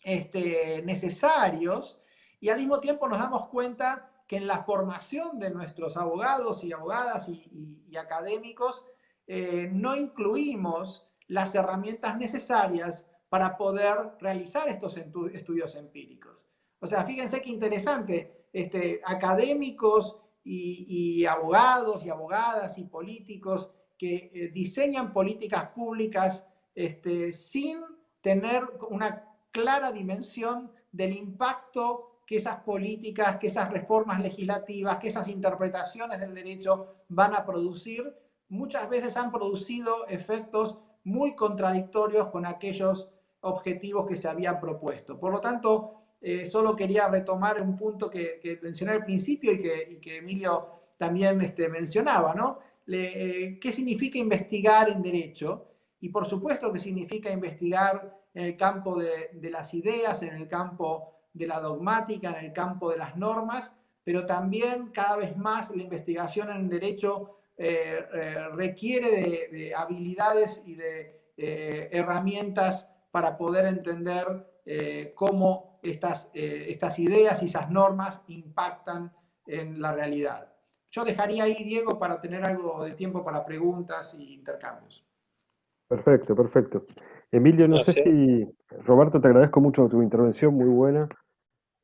necesarios, y al mismo tiempo nos damos cuenta que en la formación de nuestros abogados y abogadas y académicos no incluimos las herramientas necesarias para poder realizar estos estudios empíricos. O sea, fíjense qué interesante, académicos y abogados y abogadas y políticos que diseñan políticas públicas sin tener una clara dimensión del impacto que esas políticas, que esas reformas legislativas, que esas interpretaciones del derecho van a producir. Muchas veces han producido efectos muy contradictorios con aquellos objetivos que se habían propuesto. Por lo tanto, solo quería retomar un punto que mencioné al principio y que Emilio también mencionaba, ¿no? ¿Qué significa investigar en derecho? Y por supuesto que significa investigar en el campo de las ideas, en el campo de la dogmática, en el campo de las normas, pero también cada vez más la investigación en derecho requiere de habilidades y de herramientas para poder entender cómo estas ideas y esas normas impactan en la realidad. Yo dejaría ahí, Diego, para tener algo de tiempo para preguntas y intercambios. Perfecto, perfecto. Emilio, no sé Gracias. si, Roberto, te agradezco mucho tu intervención, muy buena.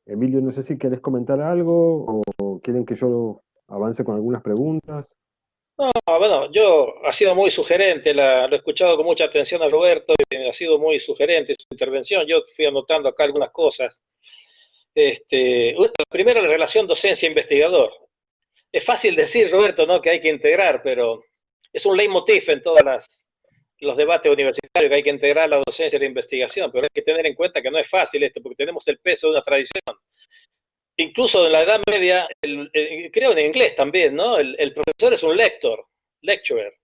Emilio, no sé si querés comentar algo o quieren que yo avance con algunas preguntas. No, bueno, ha sido muy sugerente, lo he escuchado con mucha atención a Roberto, y ha sido muy sugerente su intervención. Yo fui anotando acá algunas cosas. Primero, la relación docencia-investigador. Es fácil decir, Roberto, ¿no?, que hay que integrar, pero es un leitmotiv en los debates universitarios, que hay que integrar la docencia y la investigación, pero hay que tener en cuenta que no es fácil esto, porque tenemos el peso de una tradición. Incluso en la Edad Media, creo en inglés también, ¿no? El profesor es un lecturer.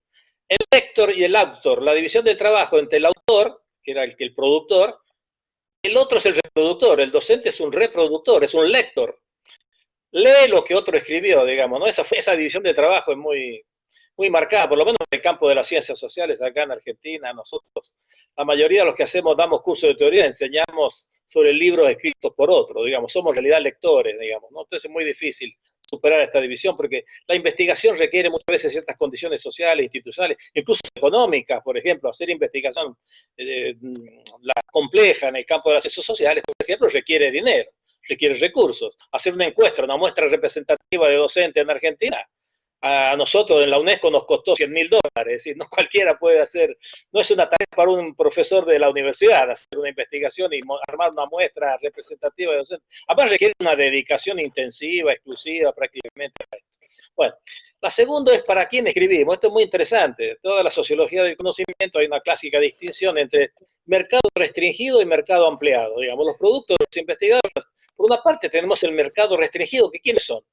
El lector y el autor, la división del trabajo entre el autor, que era el productor, el otro es el reproductor, el docente es un reproductor, es un lector. Lee lo que otro escribió, digamos, ¿no? Esa división de trabajo es muy marcada, por lo menos en el campo de las ciencias sociales acá en Argentina. Nosotros, la mayoría de los que hacemos, damos cursos de teoría, enseñamos sobre libros escritos por otros, digamos, somos en realidad lectores, digamos, ¿no? Entonces es muy difícil superar esta división porque la investigación requiere muchas veces ciertas condiciones sociales, institucionales, incluso económicas. Por ejemplo, hacer investigación compleja en el campo de las ciencias sociales, por ejemplo, requiere dinero, requiere recursos. Hacer una encuesta, una muestra representativa de docentes en Argentina, a nosotros en la UNESCO nos costó $100.000, es decir, no cualquiera puede hacer, no es una tarea para un profesor de la universidad hacer una investigación y armar una muestra representativa de docentes. Además requiere una dedicación intensiva, exclusiva prácticamente a esto. Bueno, la segunda es para quién escribimos. Esto es muy interesante. Toda la sociología del conocimiento hay una clásica distinción entre mercado restringido y mercado ampliado. Digamos, los productos de los investigadores, por una parte tenemos el mercado restringido, que ¿quiénes son?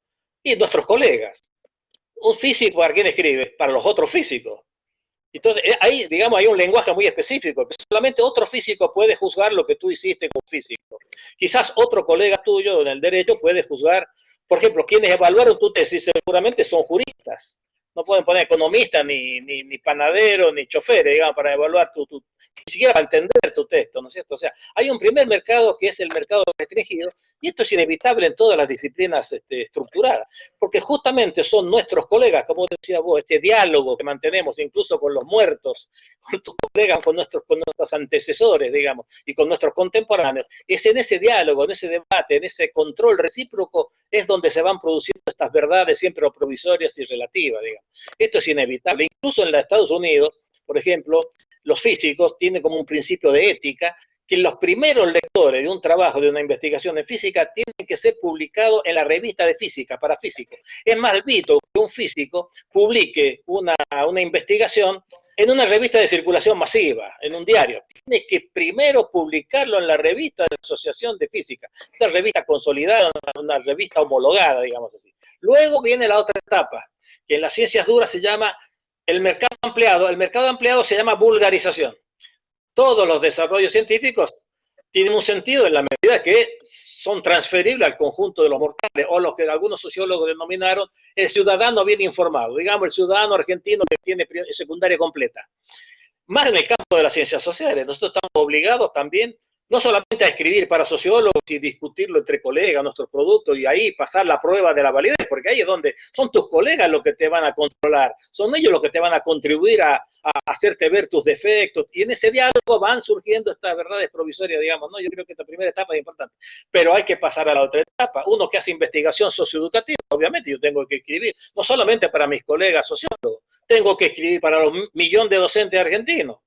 Y nuestros colegas. Un físico, ¿para quién escribe? Para los otros físicos. Entonces, ahí, digamos, hay un lenguaje muy específico, que solamente otro físico puede juzgar lo que tú hiciste como físico. Quizás otro colega tuyo en el derecho puede juzgar, por ejemplo, quienes evaluaron tu tesis seguramente son juristas. No pueden poner economistas, ni panaderos, ni choferes, digamos, para evaluar ni siquiera para entender tu texto, ¿no es cierto? O sea, hay un primer mercado que es el mercado restringido, y esto es inevitable en todas las disciplinas estructuradas, porque justamente son nuestros colegas, como decía vos, este diálogo que mantenemos incluso con los muertos, con tus colegas, con nuestros antecesores, digamos, y con nuestros contemporáneos, es en ese diálogo, en ese debate, en ese control recíproco, es donde se van produciendo estas verdades siempre provisorias y relativas, digamos. Esto es inevitable. Incluso en los Estados Unidos, por ejemplo, los físicos tienen como un principio de ética que los primeros lectores de un trabajo, de una investigación en física, tienen que ser publicados en la revista de física para físicos. Es más visto que un físico publique una investigación en una revista de circulación masiva, en un diario. Tiene que primero publicarlo en la revista de la Asociación de Física, una revista consolidada, una revista homologada, digamos así. Luego viene la otra etapa, que en las ciencias duras se llama el mercado ampliado. El mercado ampliado se llama vulgarización. Todos los desarrollos científicos tienen un sentido en la medida que son transferibles al conjunto de los mortales, o lo que algunos sociólogos denominaron el ciudadano bien informado, digamos el ciudadano argentino que tiene secundaria completa. Más en el campo de las ciencias sociales, nosotros estamos obligados también no solamente a escribir para sociólogos y discutirlo entre colegas, nuestros productos, y ahí pasar la prueba de la validez, porque ahí es donde son tus colegas los que te van a controlar, son ellos los que te van a contribuir a hacerte ver tus defectos, y en ese diálogo van surgiendo estas verdades provisorias, digamos, ¿no? Yo creo que esta primera etapa es importante, pero hay que pasar a la otra etapa. Uno que hace investigación socioeducativa, obviamente yo tengo que escribir, no solamente para mis colegas sociólogos, tengo que escribir para los millones de docentes argentinos,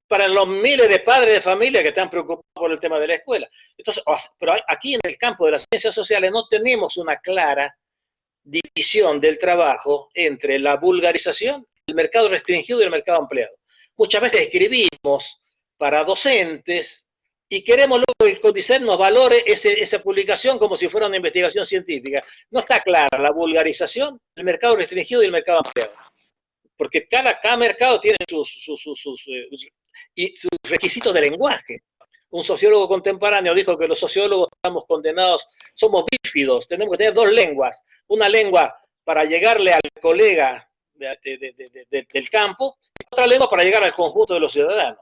para los miles de padres de familia que están preocupados por el tema de la escuela. Entonces, pero aquí en el campo de las ciencias sociales no tenemos una clara división del trabajo entre la vulgarización, el mercado restringido y el mercado ampliado. Muchas veces escribimos para docentes y queremos luego que el CONICET nos valore esa publicación como si fuera una investigación científica. No está clara la vulgarización, el mercado restringido y el mercado ampliado. Porque cada mercado tiene sus requisitos de lenguaje. Un sociólogo contemporáneo dijo que los sociólogos estamos condenados, somos bífidos, tenemos que tener dos lenguas. Una lengua para llegarle al colega del campo y otra lengua para llegar al conjunto de los ciudadanos.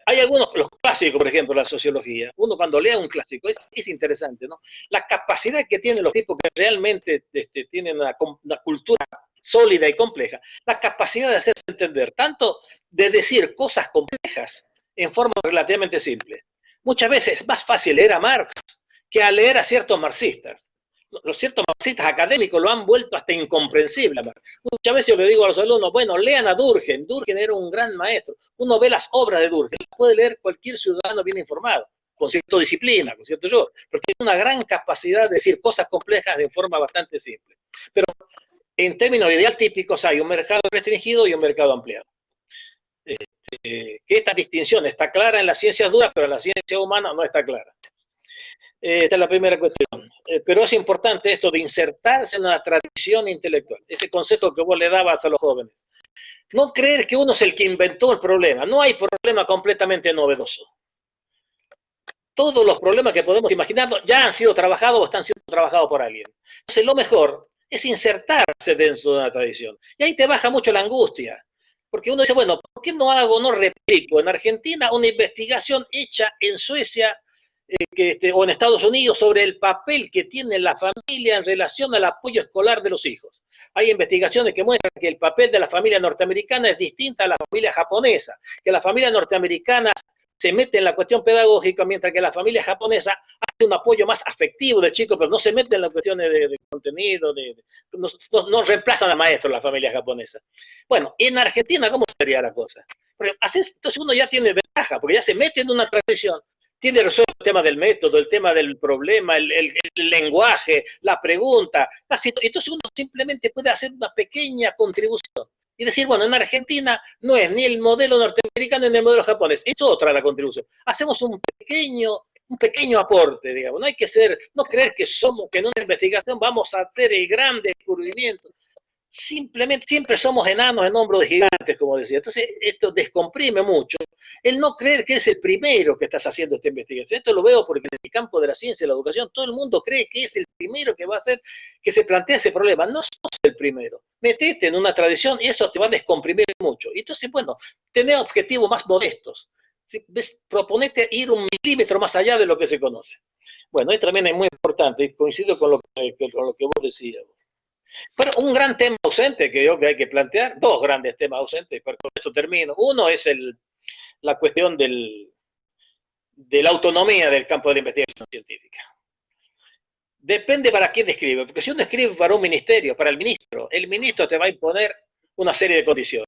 hay algunos, los clásicos, por ejemplo, la sociología. Uno cuando lee un clásico, es interesante, ¿no? La capacidad que tienen los tipos que realmente tienen una cultura sólida y compleja, la capacidad de hacerse entender, tanto de decir cosas complejas en forma relativamente simple. Muchas veces es más fácil leer a Marx que a leer a ciertos marxistas. Los ciertos marxistas académicos lo han vuelto hasta incomprensible. Muchas veces yo le digo a los alumnos, bueno, lean a Durkheim. Durkheim era un gran maestro. Uno ve las obras de Durkheim, las puede leer cualquier ciudadano bien informado, con cierta disciplina, con cierto yo, porque tiene una gran capacidad de decir cosas complejas de forma bastante simple. Pero en términos ideal típicos hay un mercado restringido y un mercado ampliado. Que esta distinción está clara en las ciencias duras, pero en la ciencia humana no está clara. Esta es la primera cuestión. Pero es importante esto de insertarse en una tradición intelectual. Ese consejo que vos le dabas a los jóvenes. No creer que uno es el que inventó el problema. No hay problema completamente novedoso. Todos los problemas que podemos imaginarnos ya han sido trabajados o están siendo trabajados por alguien. Entonces lo mejor es insertarse dentro de una tradición. Y ahí te baja mucho la angustia. Porque uno dice, bueno, ¿por qué no replico en Argentina una investigación hecha en Suecia o en Estados Unidos sobre el papel que tiene la familia en relación al apoyo escolar de los hijos? Hay investigaciones que muestran que el papel de la familia norteamericana es distinta a la familia japonesa, que la familia norteamericana se mete en la cuestión pedagógica, mientras que la familia japonesa hace un apoyo más afectivo de chicos, pero no se mete en las cuestiones de contenido, no reemplazan a maestros la familia japonesa. Bueno, en Argentina, ¿cómo sería la cosa? Entonces uno ya tiene ventaja, porque ya se mete en una tradición, tiene resuelto el tema del método, el tema del problema, el lenguaje, la pregunta, casi todo. Entonces uno simplemente puede hacer una pequeña contribución y decir, bueno, en Argentina no es ni el modelo norteamericano ni el modelo japonés, es otra la contribución. Hacemos un pequeño aporte, digamos. No hay que no creer que en una investigación vamos a hacer el gran descubrimiento. Simplemente siempre somos enanos en hombros de gigantes, como decía. Entonces esto descomprime mucho el no creer que es el primero que estás haciendo esta investigación. Esto lo veo porque en el campo de la ciencia y la educación todo el mundo cree que es el primero que va a hacer que se plantea ese problema. No sos el primero. Metete en una tradición y eso te va a descomprimir mucho. Y entonces, bueno, tener objetivos más modestos. ¿Sí? Proponete ir un milímetro más allá de lo que se conoce. Bueno, esto también es muy importante y coincido con lo que vos decías. Pero un gran tema ausente que hay que plantear, dos grandes temas ausentes, con esto termino. Uno es la cuestión de la autonomía del campo de la investigación científica. Depende para quién escribe, porque si uno escribe para un ministerio, para el ministro te va a imponer una serie de condiciones.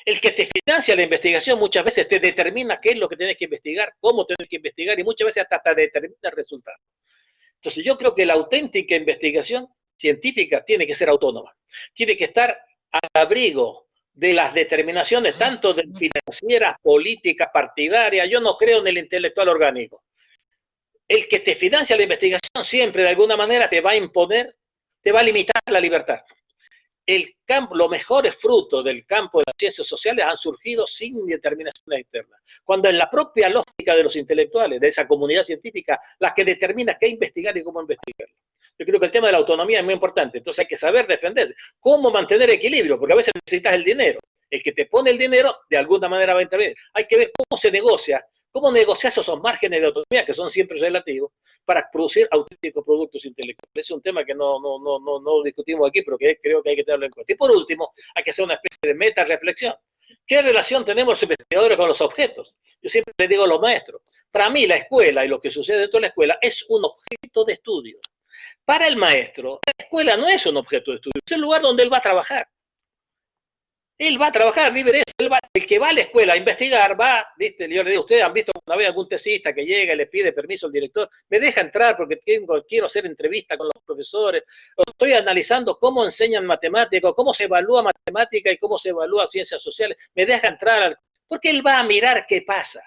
El que te financia la investigación muchas veces te determina qué es lo que tienes que investigar, cómo tienes que investigar y muchas veces hasta te determina el resultado. Entonces yo creo que la auténtica investigación científica tiene que ser autónoma, tiene que estar al abrigo de las determinaciones tanto de financieras, políticas, partidarias. Yo no creo en el intelectual orgánico. El que te financia la investigación siempre de alguna manera te va a imponer, te va a limitar la libertad. Los mejores frutos del campo de las ciencias sociales han surgido sin determinaciones externas, cuando es la propia lógica de los intelectuales, de esa comunidad científica, la que determina qué investigar y cómo investigarlo. Yo creo que el tema de la autonomía es muy importante, entonces hay que saber defenderse. ¿Cómo mantener equilibrio? Porque a veces necesitas el dinero. El que te pone el dinero, de alguna manera va a intervenir. Hay que ver cómo se negocia, cómo negociar esos márgenes de autonomía, que son siempre relativos, para producir auténticos productos intelectuales. Es un tema que no discutimos aquí, pero que creo que hay que tenerlo en cuenta. Y por último, hay que hacer una especie de meta-reflexión. ¿Qué relación tenemos los investigadores con los objetos? Yo siempre le digo a los maestros, para mí la escuela y lo que sucede dentro de la escuela es un objeto de estudio. Para el maestro, la escuela no es un objeto de estudio, es el lugar donde él va a trabajar. Él va a trabajar, vive eso. El que va a la escuela a investigar, ¿viste? Yo le digo, ¿ustedes han visto una vez algún tesista que llega y le pide permiso al director? Me deja entrar porque quiero hacer entrevista con los profesores. Estoy analizando cómo enseñan matemáticas, cómo se evalúa matemática y cómo se evalúa ciencias sociales. Me deja entrar, porque él va a mirar qué pasa.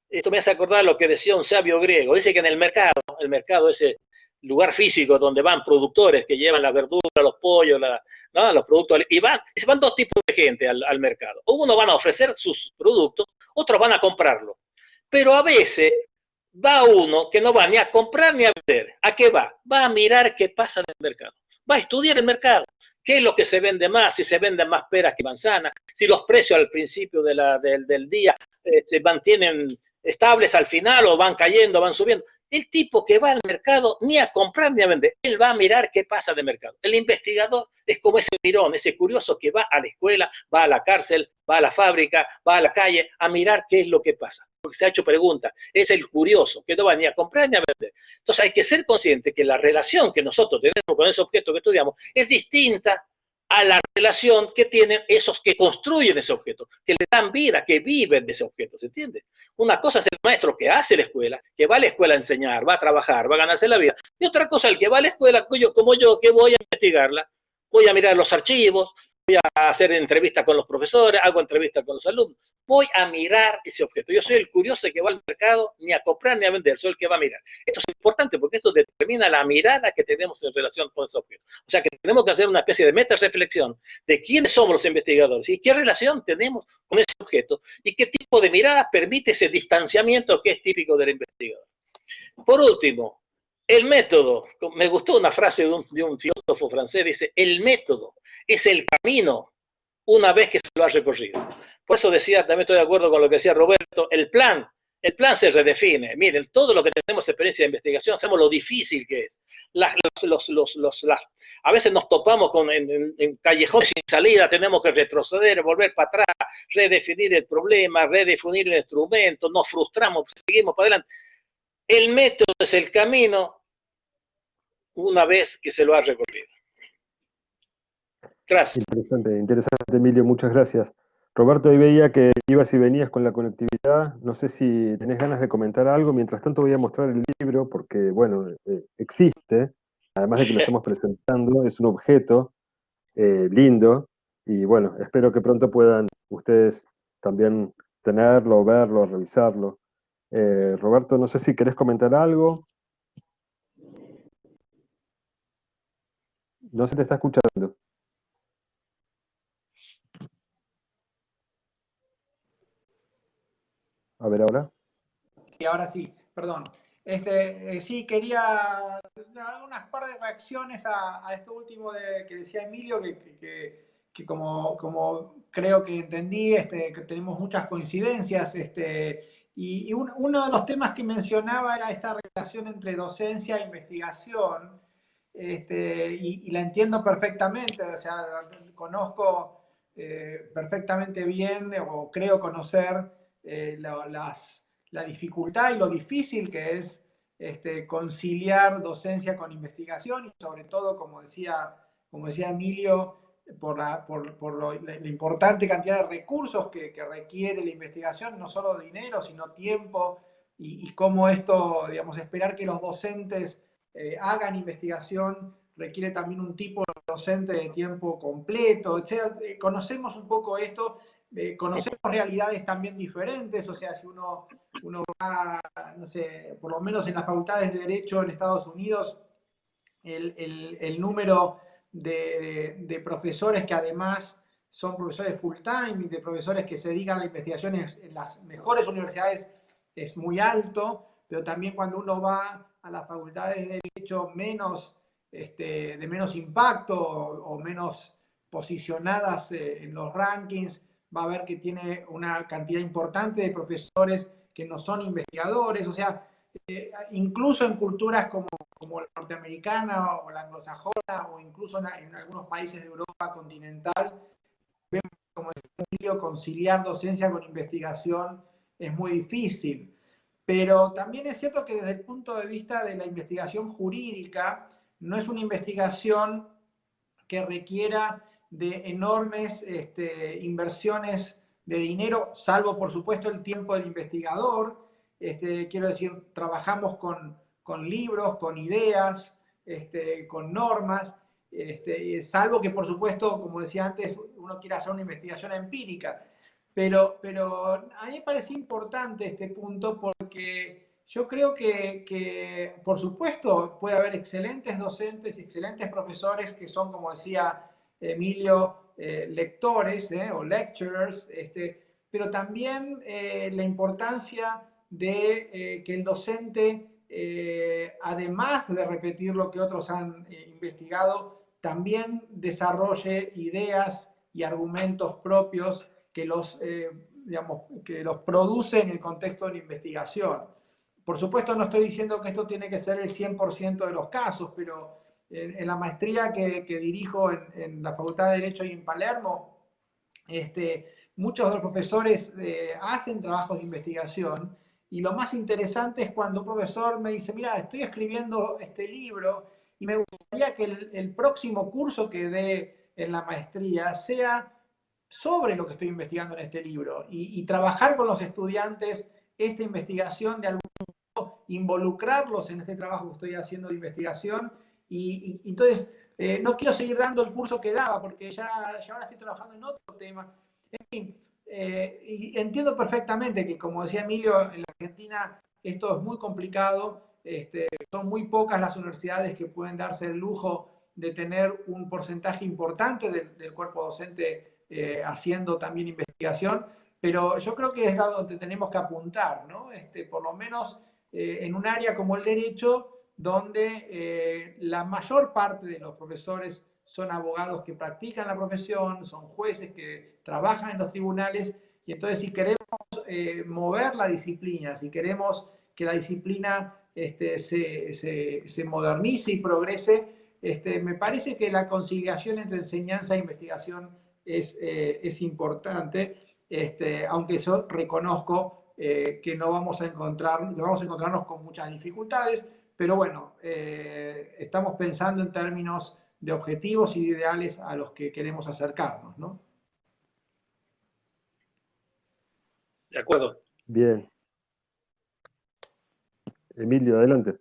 Esto me hace acordar lo que decía un sabio griego. Dice que en el mercado ese lugar físico donde van productores que llevan las verduras, los pollos, los productos, y van dos tipos de gente al mercado. Unos van a ofrecer sus productos, otros van a comprarlo. Pero a veces va uno que no va ni a comprar ni a vender. ¿A qué va? Va a mirar qué pasa en el mercado. Va a estudiar el mercado. ¿Qué es lo que se vende más? Si se venden más peras que manzanas, si los precios al principio del día se mantienen estables al final o van cayendo, van subiendo. El tipo que va al mercado ni a comprar ni a vender, él va a mirar qué pasa de mercado. El investigador es como ese mirón, ese curioso que va a la escuela, va a la cárcel, va a la fábrica, va a la calle a mirar qué es lo que pasa. Porque se ha hecho preguntas, es el curioso que no va ni a comprar ni a vender. Entonces hay que ser consciente que la relación que nosotros tenemos con ese objeto que estudiamos es distinta a la relación que tienen esos que construyen ese objeto, que le dan vida, que viven de ese objeto, ¿se entiende? Una cosa es el maestro que hace la escuela, que va a la escuela a enseñar, va a trabajar, va a ganarse la vida, y otra cosa el que va a la escuela, como yo, que voy a investigarla, voy a mirar los archivos, voy a hacer entrevistas con los profesores, hago entrevistas con los alumnos, voy a mirar ese objeto. Yo soy el curioso que va al mercado ni a comprar ni a vender, soy el que va a mirar. Esto es importante porque esto determina la mirada que tenemos en relación con ese objeto. O sea que tenemos que hacer una especie de meta-reflexión de quiénes somos los investigadores y qué relación tenemos con ese objeto y qué tipo de mirada permite ese distanciamiento que es típico del investigador. Por último, el método. Me gustó una frase de un filósofo francés, dice, el método es el camino una vez que se lo ha recorrido. Por eso decía, también estoy de acuerdo con lo que decía Roberto, el plan se redefine. Miren, todo lo que tenemos experiencia de investigación, sabemos lo difícil que es. A veces nos topamos en callejones sin salida, tenemos que retroceder, volver para atrás, redefinir el problema, redefinir el instrumento, nos frustramos, seguimos para adelante. El método es el camino una vez que se lo ha recorrido. Gracias. Interesante, Emilio, muchas gracias. Roberto, ahí veía que ibas y venías con la conectividad. No sé si tenés ganas de comentar algo. Mientras tanto voy a mostrar el libro porque, bueno, existe. Además de que lo estamos presentando, es un objeto lindo. Y bueno, espero que pronto puedan ustedes también tenerlo, verlo, revisarlo. Roberto, no sé si querés comentar algo. No se te está escuchando. A ver ahora. Sí, ahora sí, perdón. Sí, quería dar unas par de reacciones a esto último que decía Emilio, que como creo que entendí, que tenemos muchas coincidencias. Y uno de los temas que mencionaba era esta relación entre docencia e investigación. Y la entiendo perfectamente, o sea, conozco perfectamente bien, o creo conocer la dificultad y lo difícil que es conciliar docencia con investigación y sobre todo, como decía Emilio, por la importante cantidad de recursos que requiere la investigación, no solo dinero, sino tiempo, y cómo esto, digamos, esperar que los docentes hagan investigación requiere también un tipo de docente de tiempo completo, etc. Conocemos un poco esto. Conocemos realidades también diferentes, o sea, si uno va, no sé, por lo menos en las facultades de Derecho en Estados Unidos, el número de profesores que además son profesores full time y de profesores que se dedican a la investigación en las mejores universidades es muy alto, pero también cuando uno va a las facultades de Derecho de menos impacto o menos posicionadas en los rankings, va a ver que tiene una cantidad importante de profesores que no son investigadores, o sea, incluso en culturas como la norteamericana o la anglosajona o incluso en algunos países de Europa continental, vemos como conciliar docencia con investigación es muy difícil. Pero también es cierto que desde el punto de vista de la investigación jurídica, no es una investigación que requiera de enormes inversiones de dinero, salvo por supuesto el tiempo del investigador. Quiero decir, trabajamos con libros, con ideas, con normas, salvo que por supuesto, como decía antes, uno quiera hacer una investigación empírica. Pero a mí me parece importante este punto porque yo creo que, por supuesto, puede haber excelentes docentes y excelentes profesores que son, como decía Emilio, lectores o lecturers, pero también la importancia de que el docente, además de repetir lo que otros han investigado, también desarrolle ideas y argumentos propios que los digamos, que los produce en el contexto de la investigación. Por supuesto, no estoy diciendo que esto tiene que ser el 100% de los casos, pero en la maestría que dirijo en la Facultad de Derecho y en Palermo, muchos de los profesores hacen trabajos de investigación, y lo más interesante es cuando un profesor me dice, mira, estoy escribiendo este libro y me gustaría que el próximo curso que dé en la maestría sea sobre lo que estoy investigando en este libro, y trabajar con los estudiantes esta investigación, de algún modo involucrarlos en este trabajo que estoy haciendo de investigación. Y entonces no quiero seguir dando el curso que daba porque ya ahora estoy trabajando en otro tema. En fin, y entiendo perfectamente que, como decía Emilio, en la Argentina esto es muy complicado. Son muy pocas las universidades que pueden darse el lujo de tener un porcentaje importante del cuerpo docente haciendo también investigación, pero yo creo que es a donde tenemos que apuntar, ¿no? Por lo menos en un área como el derecho, donde la mayor parte de los profesores son abogados que practican la profesión, son jueces que trabajan en los tribunales, y entonces si queremos mover la disciplina, si queremos que la disciplina se modernice y progrese, me parece que la conciliación entre enseñanza e investigación es importante, aunque yo reconozco que no vamos a encontrarnos con muchas dificultades, pero bueno, estamos pensando en términos de objetivos y de ideales a los que queremos acercarnos, ¿no? De acuerdo. Bien. Emilio, adelante.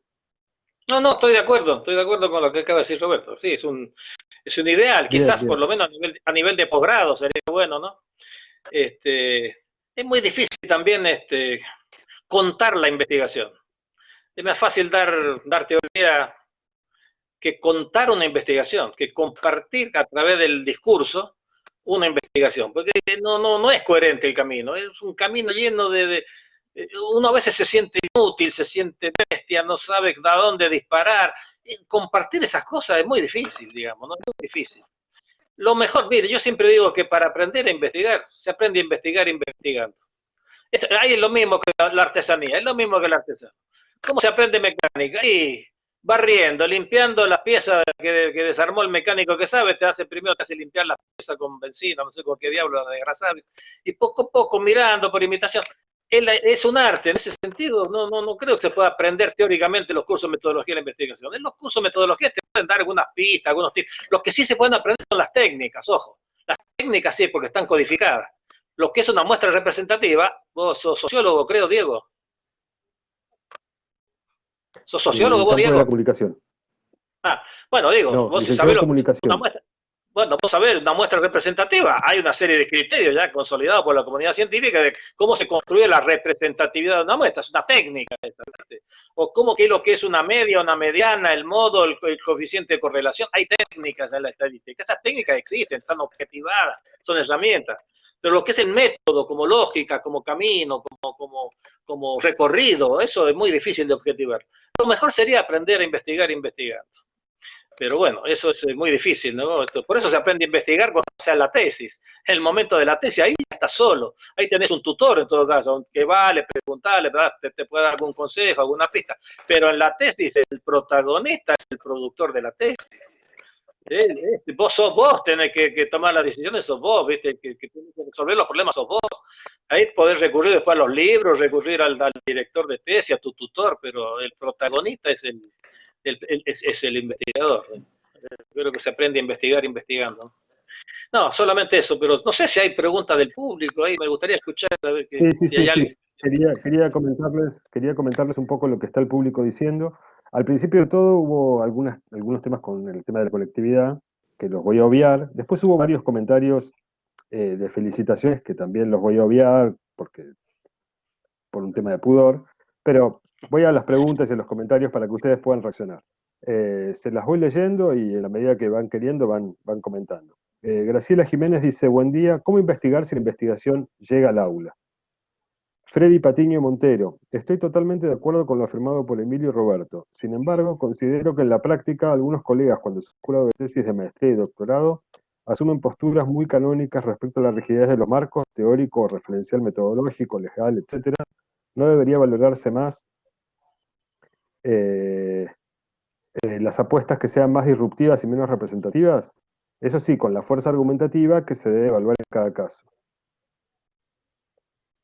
No, estoy de acuerdo con lo que acaba de decir Roberto. Sí, es un ideal, Bien, quizás bien. por lo menos a nivel de posgrado sería bueno, ¿no? Es muy difícil también contar la investigación. Es más fácil dar teoría que contar una investigación, que compartir a través del discurso una investigación, porque no es coherente el camino, es un camino lleno uno a veces se siente inútil, se siente bestia, no sabe a dónde disparar. Compartir esas cosas es muy difícil, digamos, ¿no? Es muy difícil. Lo mejor, mire, yo siempre digo que para aprender a investigar, se aprende a investigar investigando. Ahí es lo mismo que la artesanía, es lo mismo que la artesanía. ¿Cómo se aprende mecánica? Y barriendo, limpiando las piezas que desarmó el mecánico que sabe, primero te hace limpiar las piezas con benzina, no sé con qué diablo, la desgrasar, y poco a poco, mirando por imitación. Es un arte, en ese sentido, no creo que se pueda aprender teóricamente los cursos de metodología de la investigación. En los cursos de metodología te pueden dar algunas pistas, algunos tips. Los que sí se pueden aprender son las técnicas, ojo. Las técnicas sí, porque están codificadas. Lo que es una muestra representativa, vos sos sociólogo, creo, Diego. ¿Sos sociólogo vos, Campo de la Diego? comunicación. Bueno, digo, No, vos licenciado sabés en lo que es una comunicación. muestra. Bueno, vos sabés, una muestra representativa, hay una serie de criterios ya consolidados por la comunidad científica de cómo se construye la representatividad de una muestra, es una técnica esa, ¿sí? O cómo que es lo que es una media, una mediana, el modo, el coeficiente de correlación, hay técnicas en la estadística, esas técnicas existen, están objetivadas, son herramientas, pero lo que es el método, como lógica, como camino, como recorrido, eso es muy difícil de objetivar. Lo mejor sería aprender a investigar investigando. Pero bueno, eso es muy difícil, ¿no? Por eso se aprende a investigar cuando sea la tesis. En el momento de la tesis, ahí estás solo. Ahí tenés un tutor, en todo caso, que vale, preguntarle, te puede dar algún consejo, alguna pista. Pero en la tesis, el protagonista es el productor de la tesis. Vos tenés que tomar las decisiones, sos vos, ¿viste? Que tenés que resolver los problemas, sos vos. Ahí podés recurrir después a los libros, recurrir al director de tesis, a tu tutor, pero el protagonista es el investigador. Creo que se aprende a investigar investigando. No, solamente eso, pero no sé si hay preguntas del público, ahí me gustaría escuchar a ver si hay alguien. Quería comentarles un poco lo que está el público diciendo. Al principio de todo hubo algunos temas con el tema de la colectividad, que los voy a obviar. Después hubo varios comentarios de felicitaciones que también los voy a obviar por un tema de pudor, pero voy a las preguntas y a los comentarios para que ustedes puedan reaccionar. Se las voy leyendo y en la medida que van queriendo van comentando. Graciela Jiménez dice, buen día, ¿cómo investigar si la investigación llega al aula? Freddy Patiño Montero, estoy totalmente de acuerdo con lo afirmado por Emilio y Roberto. Sin embargo, considero que en la práctica algunos colegas cuando se curado de tesis de maestría y doctorado asumen posturas muy canónicas respecto a la rigidez de los marcos, teórico, referencial, metodológico, legal, etc., ¿no debería valorarse más las apuestas que sean más disruptivas y menos representativas? Eso sí, con la fuerza argumentativa que se debe evaluar en cada caso.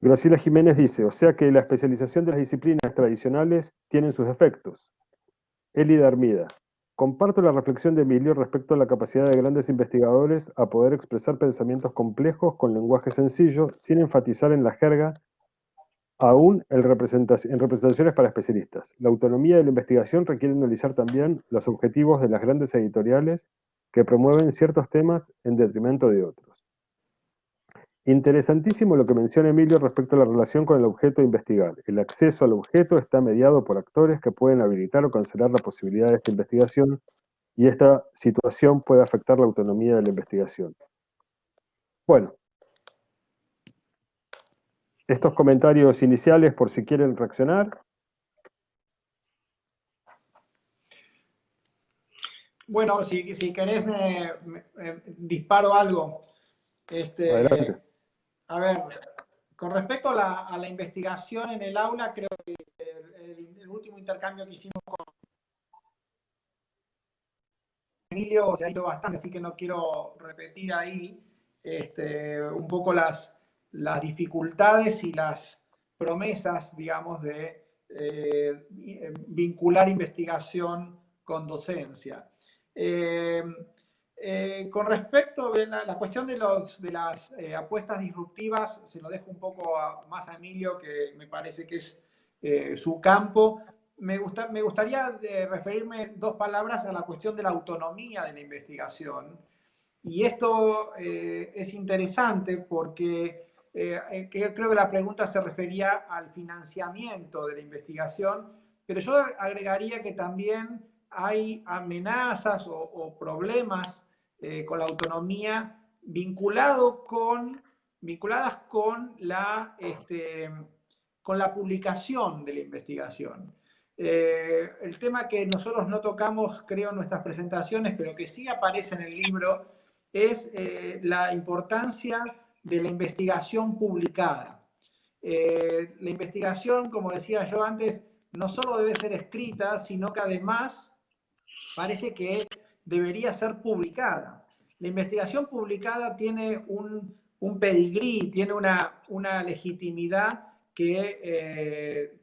Graciela Jiménez dice, o sea que la especialización de las disciplinas tradicionales tienen sus defectos. Elida Armida, comparto la reflexión de Emilio respecto a la capacidad de grandes investigadores a poder expresar pensamientos complejos con lenguaje sencillo, sin enfatizar en la jerga, aún en representaciones para especialistas. La autonomía de la investigación requiere analizar también los objetivos de las grandes editoriales que promueven ciertos temas en detrimento de otros. Interesantísimo lo que menciona Emilio respecto a la relación con el objeto a investigar. El acceso al objeto está mediado por actores que pueden habilitar o cancelar la posibilidad de esta investigación, y esta situación puede afectar la autonomía de la investigación. Bueno, estos comentarios iniciales por si quieren reaccionar. Bueno, si querés me disparo algo. Adelante. A ver, con respecto a la investigación en el aula, creo que el último intercambio que hicimos con Emilio se ha ido bastante, así que no quiero repetir ahí un poco las dificultades y las promesas, digamos, de vincular investigación con docencia. Con respecto a la cuestión de las apuestas disruptivas, se lo dejo un poco más a Emilio, que me parece que es su campo. Me gustaría referirme dos palabras a la cuestión de la autonomía de la investigación. Y esto es interesante porque creo que la pregunta se refería al financiamiento de la investigación, pero yo agregaría que también hay amenazas o problemas con la autonomía vinculadas con la publicación de la investigación. El tema que nosotros no tocamos, creo, en nuestras presentaciones, pero que sí aparece en el libro, es la importancia de la investigación publicada. La investigación, como decía yo antes, no solo debe ser escrita, sino que además parece que debería ser publicada. La investigación publicada tiene un pedigrí, tiene una legitimidad que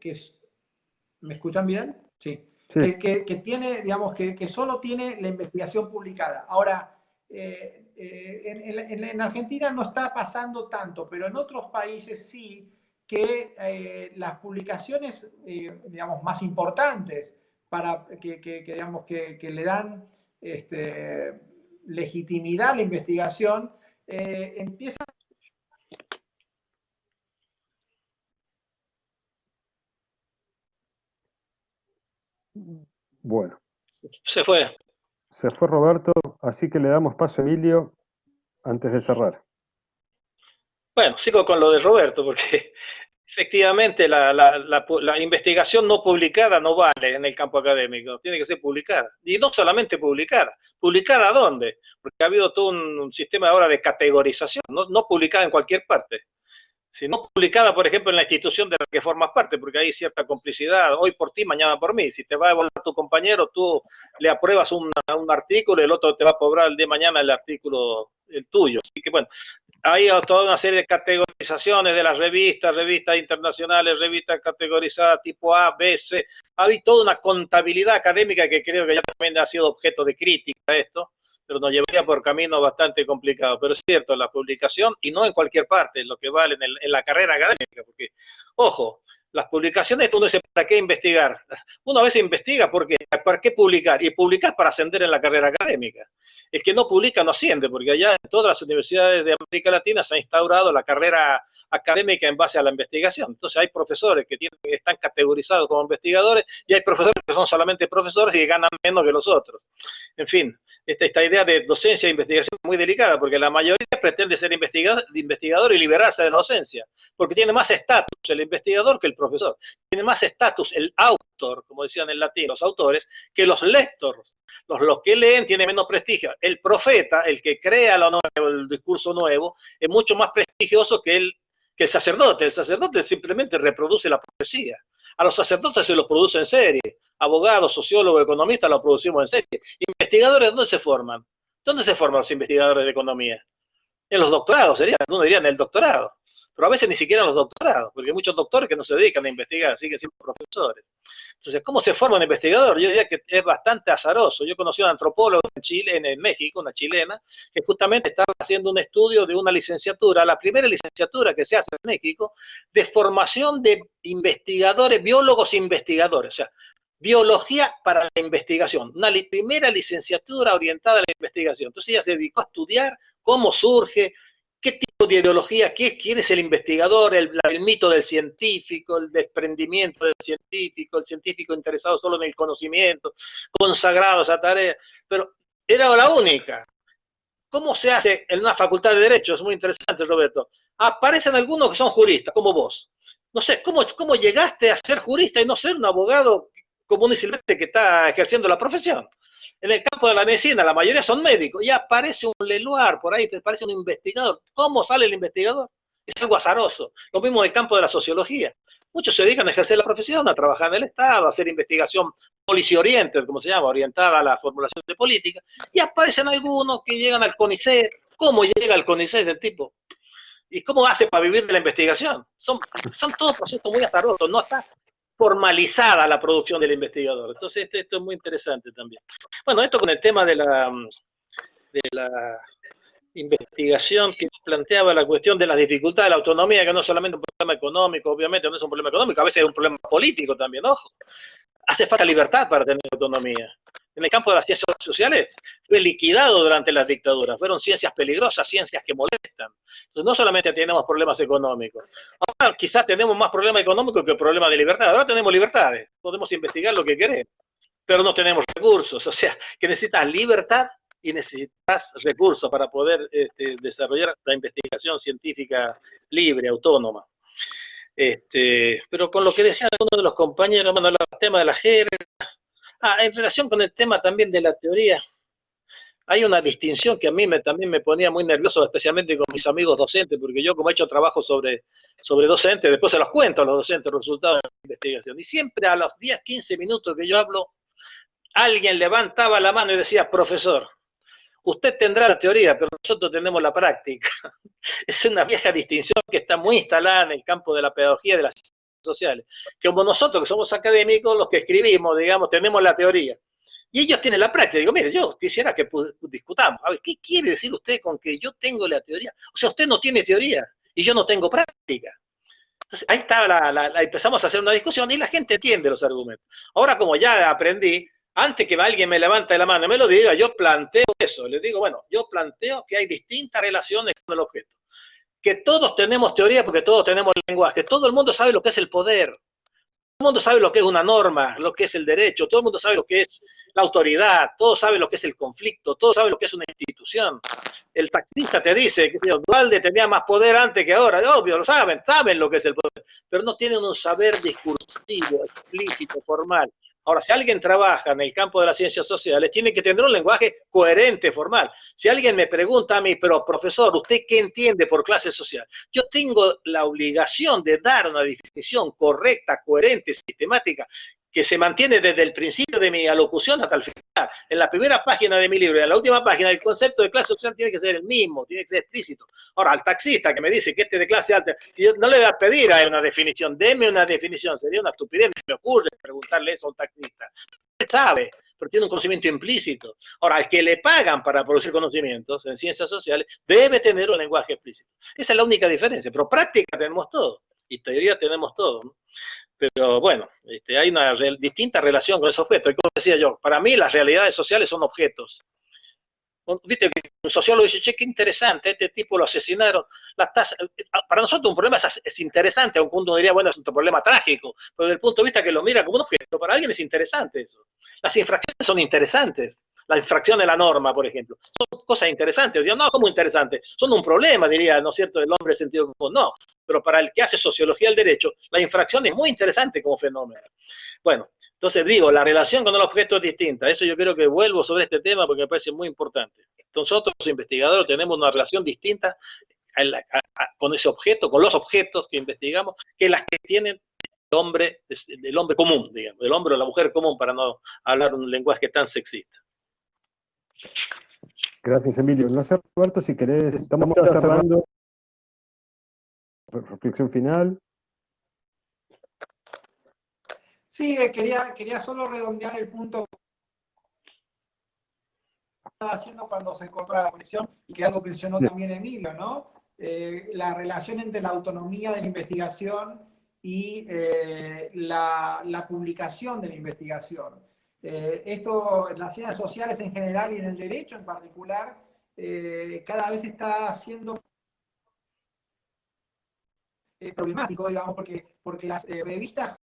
¿me escuchan bien? Sí. Sí. Que tiene, digamos, que solo tiene la investigación publicada. Ahora, en Argentina no está pasando tanto, pero en otros países sí, que las publicaciones, digamos, más importantes para digamos, que le dan legitimidad a la investigación, empiezan. Bueno. Se fue. Se fue Roberto, así que le damos paso a Emilio antes de cerrar. Bueno, sigo con lo de Roberto, porque efectivamente la investigación no publicada no vale en el campo académico, tiene que ser publicada. Y no solamente publicada. ¿Publicada dónde? Porque ha habido todo un sistema ahora de categorización, no publicada en cualquier parte, sino publicada, por ejemplo, en la institución de la que formas parte, porque hay cierta complicidad, hoy por ti, mañana por mí. Si te va a evaluar tu compañero, tú le apruebas un artículo, el otro te va a cobrar el día de mañana el artículo, el tuyo. Así que bueno, hay toda una serie de categorizaciones de las revistas internacionales, revistas categorizadas tipo A, B, C. Hay toda una contabilidad académica que creo que ya también ha sido objeto de crítica esto, pero nos llevaría por caminos bastante complicados. Pero es cierto, la publicación, y no en cualquier parte, lo que vale en la carrera académica, porque, ojo, las publicaciones, uno dice, ¿para qué investigar? Uno a veces investiga, ¿por qué? ¿Para qué publicar? Y publicar para ascender en la carrera académica. El que no publica no asciende, porque allá en todas las universidades de América Latina se ha instaurado la carrera académica en base a la investigación. Entonces hay profesores que están categorizados como investigadores y hay profesores que son solamente profesores y ganan menos que los otros. En fin, esta idea de docencia e investigación es muy delicada porque la mayoría pretende ser investigador y liberarse de la docencia, porque tiene más estatus el investigador que el profesor, tiene más estatus el autor, como decían en latín los autores, que los lectores. Los que leen tienen menos prestigio. El profeta, el que crea lo nuevo, el discurso nuevo, es mucho más prestigioso que el sacerdote. El sacerdote simplemente reproduce la profecía. A los sacerdotes se los produce en serie. Abogados, sociólogos, economistas los producimos en serie. ¿Investigadores dónde se forman? ¿Dónde se forman los investigadores de economía? En los doctorados, uno diría en el doctorado. Pero a veces ni siquiera en los doctorados, porque hay muchos doctores que no se dedican a investigar, siguen siendo profesores. Entonces, ¿cómo se forma un investigador? Yo diría que es bastante azaroso. Yo conocí a una antropóloga en Chile, en México, una chilena, que justamente estaba haciendo un estudio de una licenciatura, la primera licenciatura que se hace en México, de formación de investigadores, biólogos investigadores, o sea, biología para la investigación, una primera licenciatura orientada a la investigación. Entonces ella se dedicó a estudiar cómo surge, qué tipo de ideología, quién es el investigador, el mito del científico, el desprendimiento del científico, el científico interesado solo en el conocimiento, consagrado a esa tarea, pero era la única. ¿Cómo se hace en una facultad de Derecho? Es muy interesante, Roberto. Aparecen algunos que son juristas, como vos. No sé, ¿cómo llegaste a ser jurista y no ser un abogado común y silvestre que está ejerciendo la profesión? En el campo de la medicina, la mayoría son médicos, y aparece un Leluar por ahí, te parece un investigador. ¿Cómo sale el investigador? Es algo azaroso. Lo mismo en el campo de la sociología. Muchos se dedican a ejercer la profesión, a trabajar en el Estado, a hacer investigación policy-oriented, como se llama, orientada a la formulación de política, y aparecen algunos que llegan al CONICET. ¿Cómo llega al CONICET el tipo? ¿Y cómo hace para vivir de la investigación? Son todos procesos muy azarosos, no está formalizada la producción del investigador. Entonces esto es muy interesante también. Bueno, esto con el tema de la investigación que planteaba la cuestión de las dificultades de la autonomía, que no es solamente un problema económico, obviamente no es un problema económico, a veces es un problema político también, ojo. Hace falta libertad para tener autonomía. En el campo de las ciencias sociales fue liquidado durante las dictaduras, fueron ciencias peligrosas, ciencias que molestan. Entonces no solamente tenemos problemas económicos, ahora quizás tenemos más problemas económicos que problemas de libertad. Ahora tenemos libertades, podemos investigar lo que queremos, pero no tenemos recursos, o sea, que necesitas libertad y necesitas recursos para poder desarrollar la investigación científica libre, autónoma. Pero con lo que decían algunos de los compañeros, bueno, el tema de la jerga, en relación con el tema también de la teoría, hay una distinción que a mí también me ponía muy nervioso, especialmente con mis amigos docentes, porque yo como he hecho trabajo sobre docentes, después se los cuento a los docentes los resultados de la investigación, y siempre a los 10, 15 minutos que yo hablo, alguien levantaba la mano y decía, profesor, usted tendrá la teoría, pero nosotros tenemos la práctica. Es una vieja distinción que está muy instalada en el campo de la pedagogía y de las ciencias sociales. Que como nosotros, que somos académicos, los que escribimos, digamos, tenemos la teoría. Y ellos tienen la práctica. Digo, mire, yo quisiera que discutamos. A ver, ¿qué quiere decir usted con que yo tengo la teoría? O sea, usted no tiene teoría y yo no tengo práctica. Entonces, ahí está, empezamos a hacer una discusión y la gente entiende los argumentos. Ahora, como ya aprendí, antes que alguien me levante la mano y me lo diga, yo planteo eso. Les digo, bueno, yo planteo que hay distintas relaciones con el objeto. Que todos tenemos teoría porque todos tenemos lenguaje. Todo el mundo sabe lo que es el poder. Todo el mundo sabe lo que es una norma, lo que es el derecho. Todo el mundo sabe lo que es la autoridad. Todos saben lo que es el conflicto. Todos saben lo que es una institución. El taxista te dice que Duhalde tenía más poder antes que ahora. Obvio, lo saben lo que es el poder. Pero no tienen un saber discursivo, explícito, formal. Ahora, si alguien trabaja en el campo de las ciencias sociales, tiene que tener un lenguaje coherente, formal. Si alguien me pregunta a mí, pero profesor, ¿usted qué entiende por clase social? Yo tengo la obligación de dar una definición correcta, coherente, sistemática, que se mantiene desde el principio de mi alocución hasta el final. En la primera página de mi libro y en la última página, el concepto de clase social tiene que ser el mismo, tiene que ser explícito. Ahora, al taxista que me dice que este es de clase alta, yo no le voy a pedir a él una definición, deme una definición, sería una estupidez, me ocurre preguntarle eso a un taxista. Él sabe, pero tiene un conocimiento implícito. Ahora, al que le pagan para producir conocimientos en ciencias sociales, debe tener un lenguaje explícito. Esa es la única diferencia, pero práctica tenemos todo, y teoría tenemos todo, ¿no? Pero bueno, hay una distinta relación con esos objetos. Y como decía yo, para mí las realidades sociales son objetos. Viste que un sociólogo dice, che, qué interesante, este tipo lo asesinaron. La tasa, para nosotros un problema es interesante, aunque uno diría, bueno, es un problema trágico, pero desde el punto de vista que lo mira como un objeto, para alguien es interesante eso. Las infracciones son interesantes. La infracción de la norma, por ejemplo, son cosas interesantes. Yo, no, ¿cómo interesantes? Son un problema, diría, ¿no es cierto?, del hombre en sentido común. No, pero para el que hace sociología del derecho, la infracción es muy interesante como fenómeno. Bueno, entonces digo, la relación con el objeto es distinta. Eso yo creo que vuelvo sobre este tema porque me parece muy importante. Nosotros, los investigadores, tenemos una relación distinta con ese objeto, con los objetos que investigamos, que las que tienen el hombre común, digamos, el hombre o la mujer común, para no hablar un lenguaje tan sexista. Gracias, Emilio. No sé, Roberto, si querés, estamos cerrando. Reflexión final. Sí, quería solo redondear el punto que estaba haciendo cuando se encontró la conexión, y que algo mencionó también Emilio, ¿no? La relación entre la autonomía de la investigación y la publicación de la investigación. Esto en las ciencias sociales en general y en el derecho en particular, cada vez está siendo problemático, digamos, porque las revistas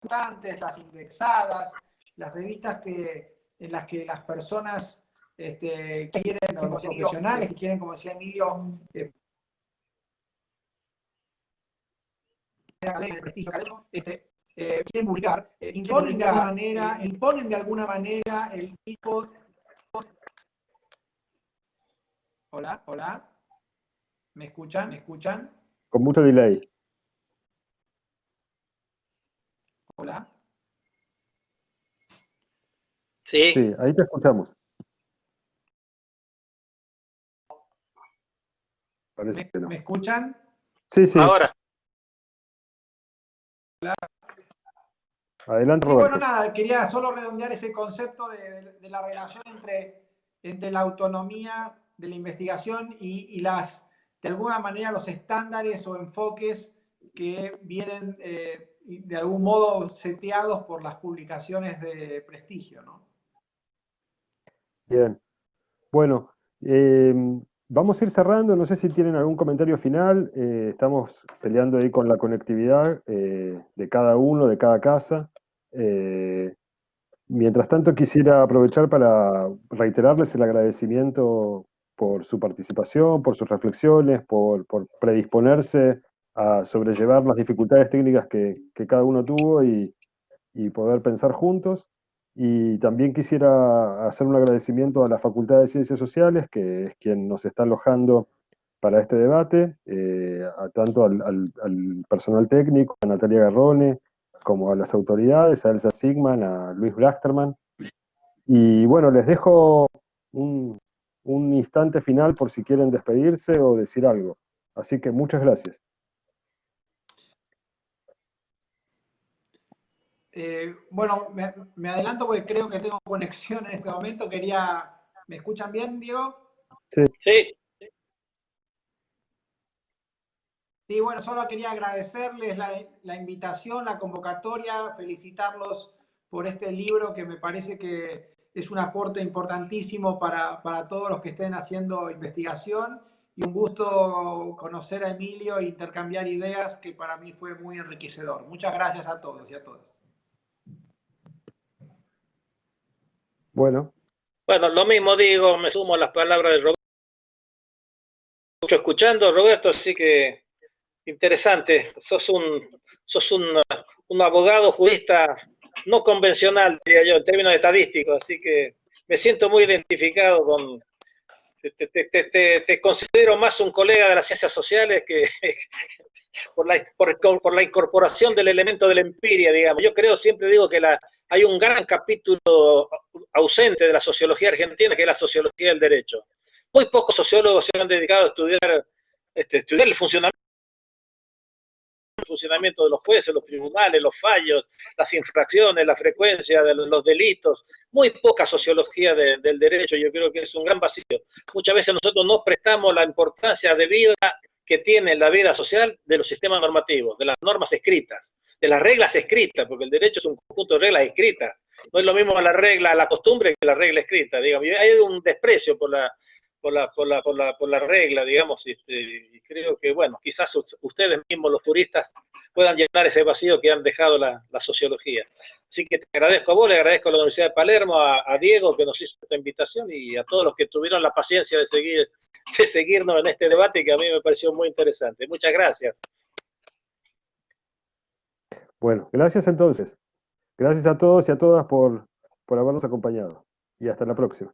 las indexadas, las revistas en las que las personas que quieren, como profesionales, que quieren, como decía Emilio, el prestigio académico, quieren publicar, imponen de alguna manera el tipo. Hola, hola, ¿me escuchan? ¿Me escuchan? Con mucho delay. Hola. Sí. Sí, ahí te escuchamos. Parece que no. ¿Me escuchan? Sí, sí. Ahora. Hola. Adelante, sí, Roberto. bueno, nada, quería solo redondear ese concepto de la relación entre la autonomía de la investigación y de alguna manera, los estándares o enfoques que vienen de algún modo seteados por las publicaciones de prestigio, ¿no? Bien. Bueno, vamos a ir cerrando. No sé si tienen algún comentario final. Estamos peleando ahí con la conectividad de cada uno, de cada casa. Mientras tanto, quisiera aprovechar para reiterarles el agradecimiento por su participación, por sus reflexiones, por predisponerse a sobrellevar las dificultades técnicas que cada uno tuvo y poder pensar juntos. Y también quisiera hacer un agradecimiento a la Facultad de Ciencias Sociales, que es quien nos está alojando para este debate, tanto al personal técnico, a Natalia Garrone, como a las autoridades, a Elsa Sigman, a Luis Blasterman. Y bueno, les dejo un instante final por si quieren despedirse o decir algo. Así que muchas gracias. Bueno, me adelanto porque creo que tengo conexión en este momento. ¿Me escuchan bien, Diego? Sí. Sí. Sí, bueno, solo quería agradecerles la invitación, la convocatoria, felicitarlos por este libro que me parece que es un aporte importantísimo para todos los que estén haciendo investigación, y un gusto conocer a Emilio e intercambiar ideas, que para mí fue muy enriquecedor. Muchas gracias a todos y a todas. Bueno. Bueno, lo mismo digo, me sumo a las palabras de Roberto. Mucho escuchando, Roberto, así que interesante. Sos un abogado jurista no convencional, diría yo, en términos estadísticos, así que me siento muy identificado con... Te considero más un colega de las ciencias sociales que por la incorporación del elemento de la empiria, digamos. Yo siempre digo que hay un gran capítulo ausente de la sociología argentina, que es la sociología del derecho. Muy pocos sociólogos se han dedicado a estudiar el funcionamiento de los jueces, los tribunales, los fallos, las infracciones, la frecuencia de los delitos. Muy poca sociología del derecho. Yo creo que es un gran vacío. Muchas veces nosotros no prestamos la importancia debida que tiene la vida social de los sistemas normativos, de las normas escritas, de las reglas escritas, porque el derecho es un conjunto de reglas escritas, No es lo mismo la costumbre que la regla escrita, digamos. Hay un desprecio por la regla, digamos, y creo que, bueno, quizás ustedes mismos, los juristas, puedan llenar ese vacío que han dejado la sociología. Así que te agradezco a vos, le agradezco a la Universidad de Palermo, a Diego que nos hizo esta invitación y a todos los que tuvieron la paciencia de seguirnos en este debate que a mí me pareció muy interesante. Muchas gracias. Bueno, gracias entonces. Gracias a todos y a todas por habernos acompañado. Y hasta la próxima.